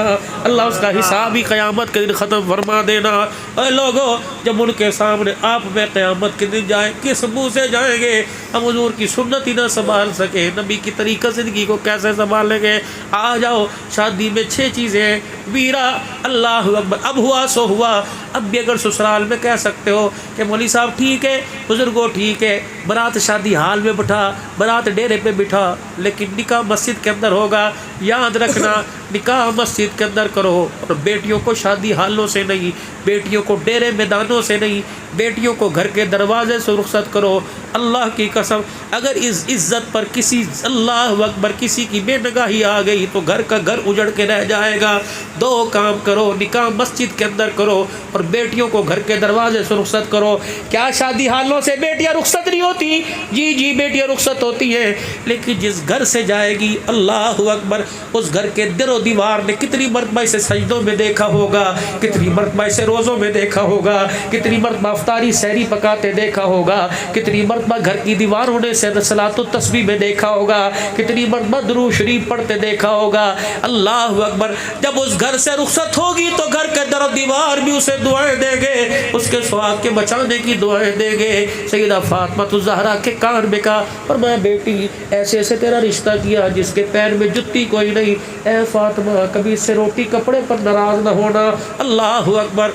اللہ اس کا حساب ہی قیامت کے دن ختم فرما دینا۔ اے لوگو جب ان کے سامنے آپ میں قیامت کے دن جائیں کس منہ سے جائیں گے؟ ہم حضور کی سنت ہی نہ سنبھال سکے، نبی کی طریقہ زندگی کو کیسے سنبھالیں گے؟ آ جاؤ، شادی میں 6 چیزیں ویرا، اللہ اکبر، اب ہوا سو ہوا۔ اب بھی اگر سسرال میں کہہ سکتے ہو کہ مولوی صاحب ٹھیک ہے، بزرگوں ٹھیک ہے، برات شادی حال میں بٹھا، برات ڈیرے پہ بٹھا، لیکن نکاح مسجد کے اندر ہوگا، یاد رکھنا نکاح مسجد کے اندر کرو، اور بیٹیوں کو شادی حالوں سے نہیں، بیٹیوں کو ڈیرے میدانوں سے نہیں، بیٹیوں کو گھر کے دروازے سے رخصت کرو۔ اللہ کی قسم اگر اس عزت پر کسی، اللہ اکبر، کسی کی بے نگاہی آ گئی تو گھر کا گھر اجڑ کے رہ جائے گا۔ 2 کام کرو، نکاح مسجد کے اندر کرو اور بیٹیوں کو گھر کے دروازے سے رخصت کرو۔ کیا شادی حالوں سے بیٹیاں رخصت نہیں ہوتی؟ جی بیٹیاں رخصت ہوتی ہیں، لیکن جس گھر سے جائے گی، اللہ اکبر، اس گھر کے در و دیوار نے کتنی مرتبہ اسے سجدوں میں دیکھا ہوگا، کتنی مرتبہ اسے روزوں میں دیکھا ہوگا، کتنی مرتبہ افطاری سحری پکاتے دیکھا ہوگا، کتنی مرتبہ گھر کی دیواروں نے صلاۃ التسبیح میں دیکھا ہوگا، کتنی مرتبہ درود شریف پڑھتے دیکھا ہوگا۔ اللہ اکبر، جب اس گھر سے رخصت ہوگی تو گھر کے در و دیوار بھی اسے دعائیں دیں گے، اس کے سواد کے بچانے کی دعائیں دیں گے۔ سیدہ فاطمہ الزہرا کے کان میں کہا اور میں بیٹی ایسے ایسے تیرا رشتہ کیا جس کے پیر میں جتی کوئی نہیں، اے فاطمہ کبھی اس سے روٹی کپڑے پر ناراض نہ ہونا۔ اللہ اکبر،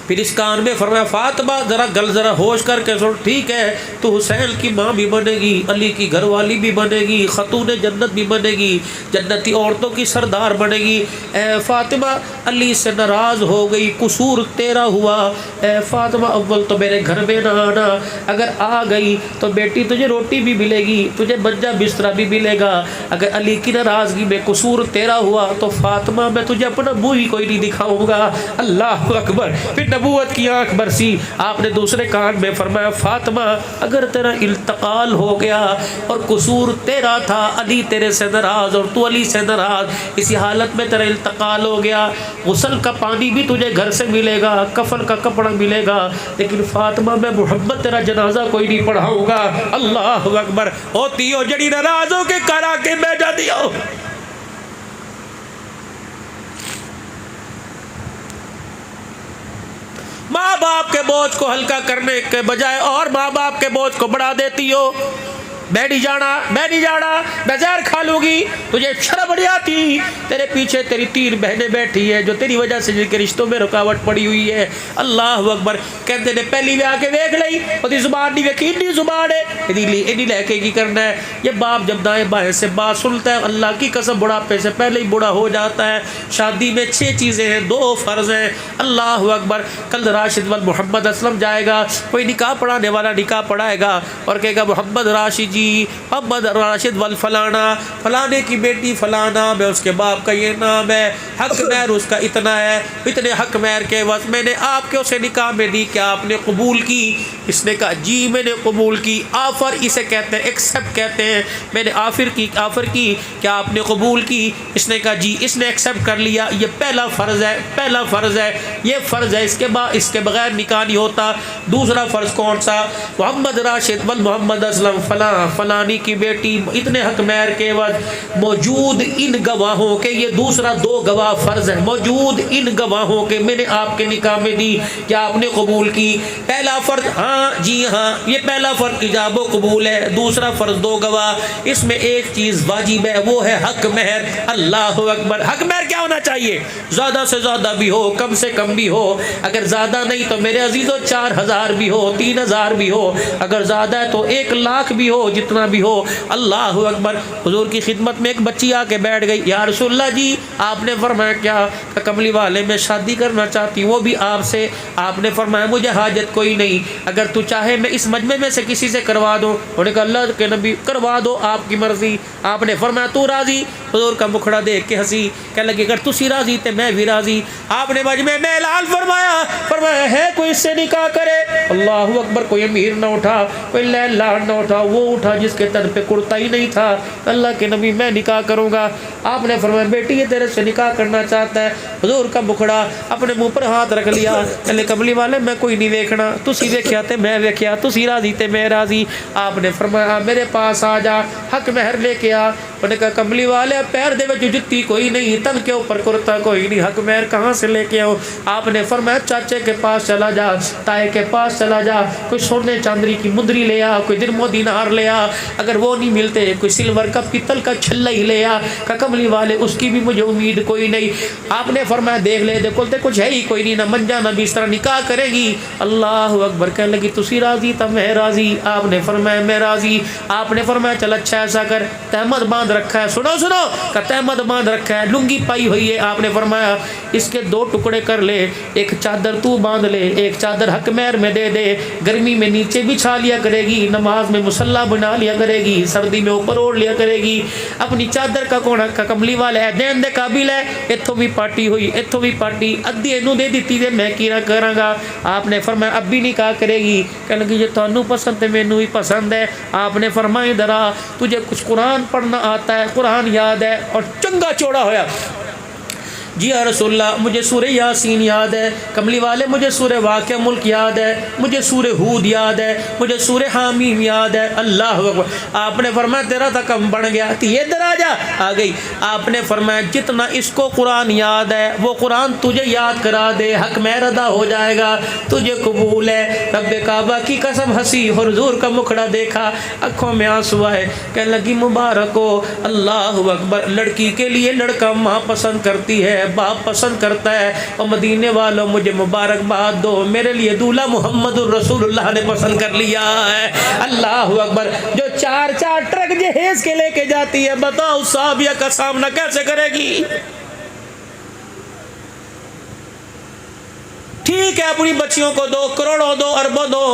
پھر اس کان میں فرمایا فاطمہ ذرا ہوش کر کے سن، ٹھیک ہے تو حسین کی ماں بھی بنے گی، علی کی گھر والی بھی بنے گی، خاتون جنت بھی بنے گی، جنتی عورتوں کی سردار بنے گی۔ اے فاطمہ علی سے ناراض ہو گئی، قصور تیرا ہوا، اے فاطمہ اول تو میرے گھر میں نہ آنا، اگر آ گئی تو بیٹی تجھے روٹی بھی ملے گی، تجھے منجا بستر بھی ملے گا، اگر علی کی ناراضگی میں قصور تیرا ہوا تو فاطمہ میں تجھے اپنا منہ ہی کوئی نہیں دکھاؤں گا۔ اللہ اکبر، پھر نبوت کی آنکھ برسی، آپ نے دوسرے کان میں فرمایا فاطمہ اگر تیرا انتقال ہو گیا اور قصور تیرا تھا، علی تیرے سے ناراض اور تو علی سے ناراض، اسی حالت میں تیرا انتقال ہو گیا، غسل کا پانی بھی تجھے گھر سے ملے گا، کفن کا کپڑا ملے گا، لیکن فاطمہ میں محمد تیرا جنازہ کوئی نہیں پڑھاؤں گا۔ اللہ اکبر، ہوتی ہو جڑی ناراض ہو کے کرا کے بیٹھا دیو۔ ماں باپ کے بوجھ کو ہلکا کرنے کے بجائے اور ماں باپ کے بوجھ کو بڑھا دیتی ہو۔ میں نہیں جانا، میں زہر کھا لوں گی، تجھے شرم نہیں آتی؟ تیرے پیچھے تیری 3 بہنیں بیٹھی ہیں جو تیری وجہ سے جن کے رشتوں میں رکاوٹ پڑی ہوئی ہے۔ اللہ اکبر، کہتے نے پہلی بھی آ کے دیکھ لئی وہ زبان نہیں ویکھی، اتنی زبان ہے انہی لے کے کی کرنا ہے۔ یہ باپ جب دائیں بائیں سے بات سنتا ہے اللہ کی قسم بڑھاپے سے پہلے ہی بوڑھا ہو جاتا ہے۔ شادی میں 6 چیزیں ہیں، 2 فرض ہیں۔ اللہ اکبر، کل راشد وال محمد اسلم جائے گا، کوئی نکاح پڑھانے والا نکاح پڑھائے گا اور کہے گا محمد راشد جی، محمد راشد وال فلانا، فلانے کی بیٹی فلانا، میں اس کے باپ کا یہ نام ہے، حق مہر اس کا اتنا ہے، اتنے حق مہر کے وقت میں نے آپ کے اسے نکاح میں دی، کیا آپ نے قبول کی؟ اس نے کہا جی میں نے قبول کی۔ آفر اسے کہتے ہیں، ایکسیپٹ کہتے ہیں، میں نے آفر کی، کیا آپ نے قبول کی؟ اس نے کہا جی، اس نے ایکسیپٹ کر لیا۔ یہ پہلا فرض ہے، یہ فرض ہے، اس کے بغیر نکاح نہیں ہوتا۔ دوسرا فرض کون سا؟ محمد راشد وال محمد اسلم فلاں فلانی کی بیٹی اتنے حق مہر کے بعد موجود ان گواہوں کے، یہ دوسرا 2 گواہ فرض ہے، موجود ان گواہوں کے میں نے آپ کے نکاح میں دی، کیا آپ نے قبول کی؟ پہلا فرض ہاں جی ہاں، یہ پہلا فرض ایجاب و قبول ہے۔ دوسرا فرض 2 گواہ، اس میں ایک چیز واجب ہے، وہ ہے حق مہر۔ اللہ اکبر۔ حق مہر کیا ہونا چاہیے؟ زیادہ سے زیادہ بھی ہو، کم سے کم بھی ہو، اگر زیادہ نہیں تو میرے عزیزو 4000 بھی ہو، 3000 بھی ہو، اگر زیادہ ہے تو 1 لاکھ بھی ہو، جتنا بھی ہو۔ اللہ اکبر۔ حضور کی خدمت میں ایک بچی آ کے بیٹھ گئی، یا رسول اللہ جی آپ نے فرمایا کیا؟ کہ کملی والے میں شادی کرنا چاہتی ہوں، وہ بھی آپ سے۔ آپ نے فرمایا مجھے حاجت کوئی نہیں، اگر تو چاہے میں اس مجمع میں سے کسی سے کروا دوں۔ انہوں نے کہا اللہ کے نبی کروا دو، آپ کی مرضی۔ آپ نے فرمایا تو راضی؟ حضور کا مکھڑا دیکھ کے ہنسی، کہنے لگی اگر تسی راضی تے میں بھی راضی۔ آپ نے مجمع میں اعلان فرمایا ہے کوئی اس سے نکاح کرے؟ اللہ اکبر۔ کوئی امیر نہ اٹھا، کوئی لیلہ نہ اٹھا، وہ اٹھا جس کے تن پہ کرتا ہی نہیں تھا۔ اللہ کے نبی میں نکاح کروں گا۔ آپ نے فرمایا بیٹی یہ تیرے سے نکاح کرنا چاہتا ہے۔ حضور کا مکھڑا اپنے منہ پر ہاتھ رکھ لیا، کہنے کملی والے میں کوئی نہیں ویکھنا، تسی ویکھیا تے میں ویکھیا، تسی راضی تے میں راضی۔ آپ نے فرمایا میرے پاس آ جا، حق مہر لے کے آ۔ انہوں نے کہا کملی والے پیر دے وچ جُتی کوئی نہیں، تن کے اوپر کرتا کوئی نہیں، حق مہر کہاں سے لے کے آؤ؟ آپ نے فرمایا چاچے کے پاس چلا جا، تائے کے پاس چلا جا، کوئی سونے چاندی کی مندری لے آ، کوئی درم و دینار لے آ، اگر وہ نہیں ملتے کوئی سلور کا پیتل کا چھلا ہی لے آ۔ کہا کملی والے اس کی بھی مجھے امید کوئی نہیں۔ آپ نے فرمایا دیکھ لے دے کولتے کچھ ہے ہی کوئی نہیں، نہ منجا نہ بستر، نکاح کرے گی۔ اللہ اکبر۔ کہنے لگی تسی راضی تا میں راضی؟ آپ نے فرمایا میں راضی۔ آپ نے فرمایا چل اچھا ایسا کر، تہمت باندھ رکھا ہے، سنو کہ تہمت باندھ رکھا ہے، لنگی پائی ہوئی ہے۔ آپ نے فرمایا اس کے 2 ٹکڑے کر لے، ایک چادر تو باندھ لے، ایک چادر حق مہر میں دے دے، گرمی میں نیچے بچھا لیا کرے گی، نماز میں مصلی بنا لیا کرے گی، سردی میں اوپر اوڑھ لیا کرے گی۔ اپنی چادر کا کون کا کملی والا ہے دین دے قابل ہے، اتھوں بھی پارٹی ہوئی، اتھوں بھی پارٹی، ادھی اینو دے دیتی تے میں کی نہ کراں گا۔ آپ نے فرمایا اب بھی نکاح کرے گی؟ کہنے لگی یہ تانوں پسند ہے مینوں بھی پسند ہے۔ آپ نے فرمایا ذرا تجھے کچھ قرآن پڑھنا آتا ہے؟ قرآن یاد ہے؟ اور چنگا چوڑا ہویا جی یا رسول اللہ مجھے سورہ یاسین یاد ہے، کملی والے مجھے سورہ واقعہ ملک یاد ہے، مجھے سورہ ہود یاد ہے، مجھے سورہ حامیم یاد ہے۔ اللہ اکبر۔ آپ نے فرمایا تیرا تھا کم بڑھ گیا، یہ دراجہ آ گئی۔ آپ نے فرمایا جتنا اس کو قرآن یاد ہے وہ قرآن تجھے یاد کرا دے، حق مہر ادا ہو جائے گا، تجھے قبول ہے۔ رب کعبہ کی قسم ہنسی اور حضور کا مکھڑا دیکھا، آنکھوں میں آنسو آئے، کہنے لگی مبارک ہو۔ اللہ اکبر۔ لڑکی کے لیے لڑکا ماں پسند کرتی ہے، باپ پسند کرتا ہے، اور مدینے والوں مجھے مبارکباد دو، میرے لیے دولہا محمد الرسول اللہ نے پسند کر لیا ہے۔ اللہ اکبر۔ جو 4 ٹرک جہیز کے لے کے جاتی ہے، بتاؤ صحابیہ کا سامنا کیسے کرے گی؟ ٹھیک ہے اپنی بچیوں کو دو، کروڑوں دو، اربوں دو،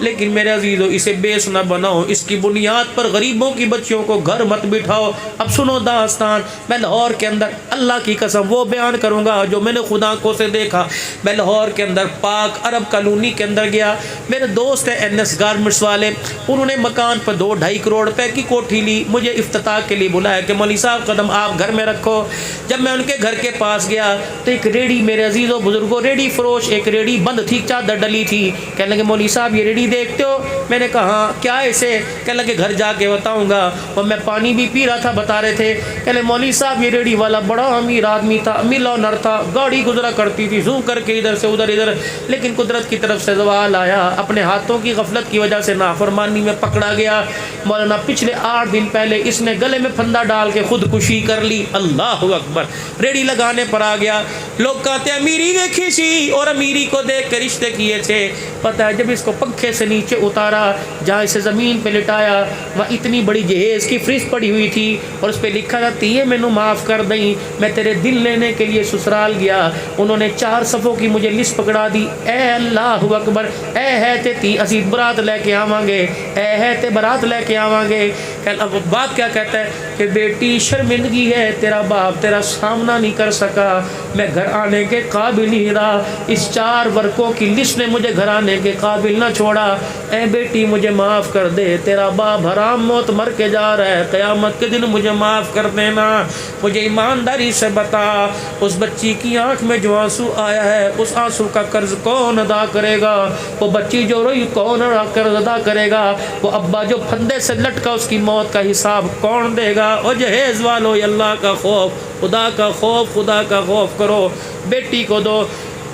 لیکن میرے عزیزو اسے بیس نہ بناؤ، اس کی بنیاد پر غریبوں کی بچیوں کو گھر مت بٹھاؤ۔ اب سنو داستان، میں لاہور کے اندر اللہ کی قسم وہ بیان کروں گا جو میں نے خود آنکھوں سے دیکھا۔ میں لاہور کے اندر پاک عرب کالونی کے اندر گیا، میرے دوست ہیں NS گارمنٹس والے، انہوں نے مکان پر 2-2.5 کروڑ روپے کی کوٹھی لی، مجھے افتتاح کے لیے بلایا کہ مولوی صاحب قدم آپ گھر میں رکھو۔ جب میں ان کے گھر کے پاس گیا تو ایک ریڑھی، میرے عزیزو بزرگوں ریڑھی فروش، ایک ریڑھی بند تھی، چادر ڈلی تھی۔ کہنے لگے مولوی صاحب یہ ریڑھی دیکھتے ہو؟ میں نے کہا ہاں کیا ہے اسے؟ کہنے لگے گھر جا کے بتاؤں گا، اور میں پانی بھی پی رہا تھا، بتا رہے تھے۔ کہنے مولوی صاحب یہ ریڑھی والا بڑا امیر آدمی تھا، امیر آنر تھا، گاڑی گزرا کرتی تھی زو کر کے ادھر سے ادھر، لیکن قدرت کی طرف سے زوال آیا، اپنے ہاتھوں کی غفلت کی وجہ سے نافرمانی میں پکڑا گیا۔ مولانا پچھلے 8 دن پہلے اس نے گلے میں پھندا ڈال کے خودکشی کر لی۔ اللہ اکبر۔ ریڑھی لگانے پر آ گیا، لوگ کہتے ہیں امیری دیکھی سی، اور امیری کو دیکھ کے رشتے کیے تھے۔ پتہ ہے جب اس کو پنکھے سے نیچے اتارا، جہاں اسے زمین پہ لٹایا، وہاں اتنی بڑی جہیز کی فہرست پڑی ہوئی تھی، اور اس پہ لکھا تھا تیے مینوں معاف کر دیں، میں تیرے دل لینے کے لیے سسرال گیا۔ انہوں نے 4 صفوں کی مجھے لسٹ پکڑا دی، اے اللہ اکبر، اے ہے تے تی اسی برات لے کے آواں گے، اے ہے تے برات لے کے آواں گے۔ اب باپ کیا کہتا ہے کہ بیٹی شرمندگی ہے، تیرا باپ تیرا سامنا نہیں کر سکا، میں گھر آنے کے قابل نہیں رہا، اس 4 ورقوں کی لسٹ نے مجھے گھر آنے کے قابل نہ چھوڑا، اے بیٹی مجھے معاف کر دے، تیرا باپ حرام موت مر کے جا رہا ہے، قیامت کے دن مجھے معاف کر دینا، مجھے ایمانداری سے بتا اس بچی کی آنکھ میں جو آنسو آیا ہے اس آنسو کا قرض کون ادا کرے گا، وہ بچی جو روئی کون قرض ادا کرے گا، وہ ابا جو پھندے سے لٹکا اس کی موت کا حساب کون دے گا۔ اور جہیز والو اللہ کا خوف، خدا کا خوف، خدا کا خوف کرو، بیٹی کو دو۔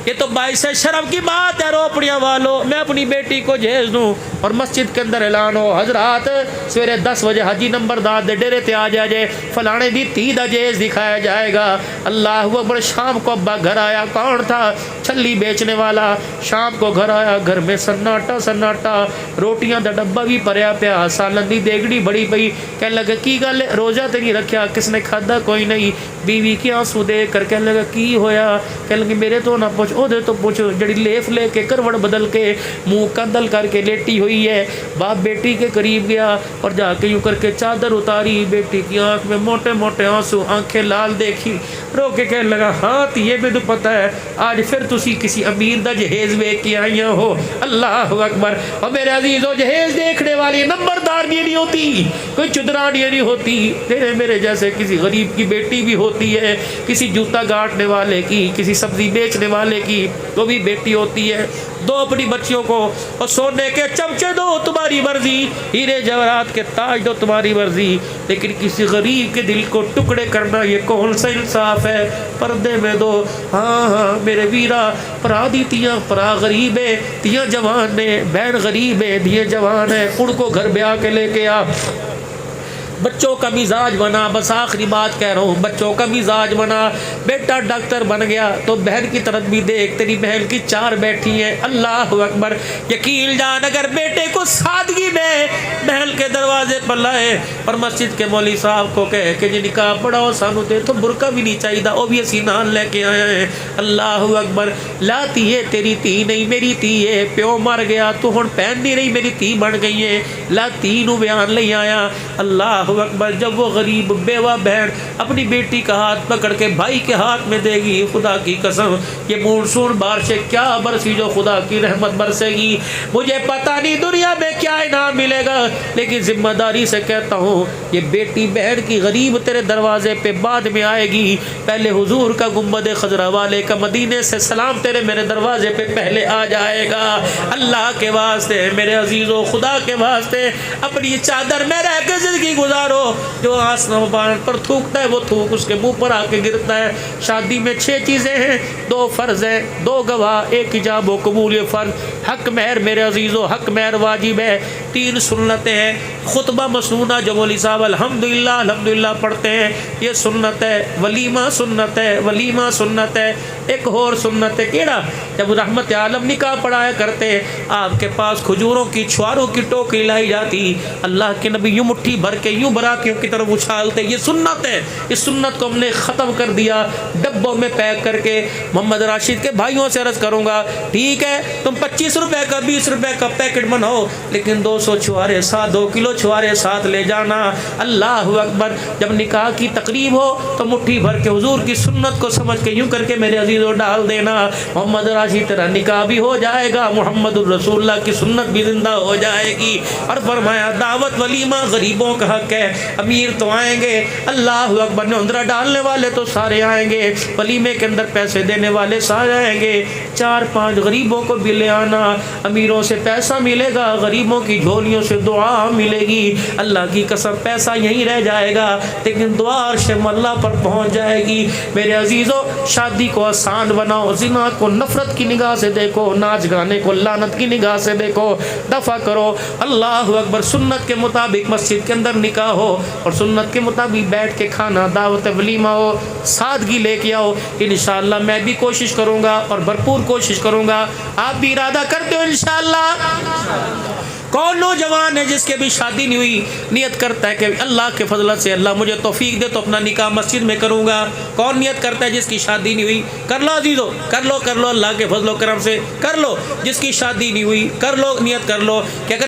یہ تو باعث شرم کی بات ہے روپڑیاں والو، میں اپنی بیٹی کو جہیز دوں اور مسجد کے اندر اعلان ہو، حضرات سویرے 10 بجے حاجی نمبردار دے ڈیرے تے آ جائے، فلانے دی تھی دا جہیز دکھایا جائے گا۔ اللہ اکبر۔ شام کو ابا گھر آیا، کون تھا؟ چھلی بیچنے والا۔ شام کو گھر آیا، گھر میں سناٹا سناٹا، روٹیاں دا ڈبہ بھی پریا پیا، سالن دی دیگڑی بڑی پئی، کہنے لگا کی گل ہے روزہ تے نہیں رکھیا، کس نے کھادا؟ کوئی نہیں۔ بیوی کی آنسو دیکھ کر کہنے لگا کی ہویا؟ کہنے لگے میرے تو نہ پوچھ، او دے تو پوچھ، جڑی لیف لے کے کروڑ بدل کے منہ کندل کر کے لیٹی ہوئی ہے۔ باپ بیٹی کے قریب گیا اور جا کے یوں کر کے چادر اتاری، بیٹی کی آنکھ میں موٹے موٹے آنسو، آنکھیں لال دیکھی، رو کے کہنے لگا ہاں یہ بھی تو پتہ ہے آج پھر تسی کسی امیر دا جہیز ویکھ کے آئیاں ہو۔ اللہ اکبر۔ اور میرے عزیزو جہیز دیکھنے والی نمبردار نہیں ہوتی، کوئی چدرانی نہیں ہوتی، تیرے میرے جیسے کسی غریب کی بیٹی بھی ہوتی ہے، کسی جوتا گاٹنے والے کی، کسی سبزی بیچنے والے کی وہ بھی بیٹی ہوتی ہے۔ دو اپنی بچیوں کو، اور سونے کے چمچے دو تمہاری مرضی، ہیرے جواہرات کے تاج دو تمہاری مرضی، لیکن کسی غریب کے دل کو ٹکڑے کرنا یہ کون سا انصاف ہے؟ پردے میں دو۔ ہاں ہاں میرے ویرا، پرا دی تیاں پرا غریب ہے، تیاں جوان نے، بہن غریب ہے، دیے جوان ہے، ان کو گھر بیاہ کے لے کے آ۔ بچوں کا مزاج بنا، بس آخری بات کہہ رہا ہوں، بچوں کا مزاج بنا۔ بیٹا ڈاکٹر بن گیا تو بہن کی طرف بھی دیکھ، تیری بہن کی 4 بیٹھی ہیں۔ اللہ اکبر۔ یقین جان اگر بیٹے کو سادگی میں بہن کے دروازے پر لائے اور مسجد کے مولوی صاحب کو کہے کہ جی نکاح پڑھاؤ سانو تے تو برقع بھی نہیں چاہیے، وہ بھی اسی نال لے کے آئے ہیں۔ اللہ اکبر۔ لاتی ہے تیری تھی نہیں میری تھی ہے، پیو مر گیا تو ہن پہن نہیں رہی میری تھی بن گئی ہے، لاتی نو بیان لے آیا۔ اللہ اکبر۔ جب وہ غریب بیوہ بہن اپنی بیٹی کا ہاتھ پکڑ کے بھائی کے ہاتھ میں دے گی، خدا کی قسم یہ مونسون بارشیں کیا برسی جو خدا کی رحمت برسے گی، مجھے پتہ نہیں دنیا میں کیا انعام ملے گا، لیکن ذمہ داری سے کہتا ہوں یہ بیٹی بہن کی غریب تیرے دروازے پہ بعد میں آئے گی، پہلے حضور کا گنبد خضرا والے کا مدینے سے سلام تیرے میرے دروازے پہ پہلے آ جائے گا۔ اللہ کے واسطے میرے عزیزو، خدا کے واسطے اپنی چادر میں رہ کے زندگی گزارو۔ جو آسمان پر تھوکتا ہے وہ تھوک اس کے منہ پر آ کے گرتا ہے۔ شادی میں 6 چیزیں ہیں، 2 فرض ہیں، 2 گواہ، 1 ایجاب و قبول یہ فرض، حق مہر میرے عزیزو، حق مہر واجب ہے، 3 سنتیں ہیں، خطبہ مسنونہ جو مولوی صاحب الحمدللہ الحمدللہ پڑھتے ہیں یہ سنت ہے، ولیمہ سنت ہے، ولیمہ سنت ہے، ایک اور سنت ہے کیڑا؟ جب رحمت عالم نکاح پڑھایا کرتے آپ کے پاس کھجوروں کی چھواروں کی ٹوکری لائی جاتی، اللہ کے نبی یوں مٹھی بھر کے یوں براتیوں کی طرف اچھالتے، یہ سنت ہے۔ اس سنت کو ہم نے ختم کر دیا، ڈبوں میں پیک کر کے۔ محمد راشد کے بھائیوں سے عرض کروں گا ٹھیک ہے تم 25 روپے کا 20 روپے کا پیکٹ بناؤ لیکن 200 چھوارے ساتھ 2 کلو چھوارے ساتھ لے جانا۔ اللہ اکبر۔ جب نکاح کی تقریب ہو تو مٹھی بھر کے حضور کی سنت کو سمجھ کے یوں کر کے میرے عزیزوں ڈال دینا، محمد راشد تیرا نکاح بھی ہو جائے گا، محمد الرسول اللہ کی سنت بھی زندہ ہو جائے گی۔ اور فرمایا دعوت ولیمہ غریبوں کا حق ہے، امیر تو آئیں گے، اللہ اکبر، نوندرا ڈالنے والے تو سارے آئیں گے، ولیمے کے اندر پیسے دینے والے سارے آئیں گے، 4-5 غریبوں کو بھی لے آنا، امیروں سے پیسہ ملے گا، غریبوں کی جھولیوں سے دعا ملے گی۔ اللہ کی قسم پیسہ یہیں رہ جائے گا لیکن دعا عرش اللہ پر پہنچ جائے گی۔ میرے عزیزو شادی کو آسان بناؤ، زنا کو نفرت کی نگاہ سے دیکھو، ناچ گانے کو لعنت کی نگاہ سے دیکھو، دفع کرو۔ اللہ اکبر۔ سنت کے مطابق مسجد کے اندر نکاح ہو اور سنت کے مطابق بیٹھ کے کھانا دعوت ولیمہ ہو، سادگی لے کے آؤ۔ انشاءاللہ میں بھی کوشش کروں گا اور بھرپور کوشش کروں گا، آپ بھی ارادہ کرتے ہو انشاءاللہ؟ کون نوجوان ہے جس کے بھی شادی نہیں ہوئی نیت کرتا ہے کہ اللہ کے فضل سے اللہ مجھے توفیق دے تو اپنا نکاح مسجد میں کروں گا؟ کون نیت کرتا ہے جس کی شادی نہیں ہوئی؟ کر لو عزیزو، کر لو اللہ کے فضل و کرم سے کر لو، جس کی شادی نہیں ہوئی کر لو، نیت کر لو کہ اگر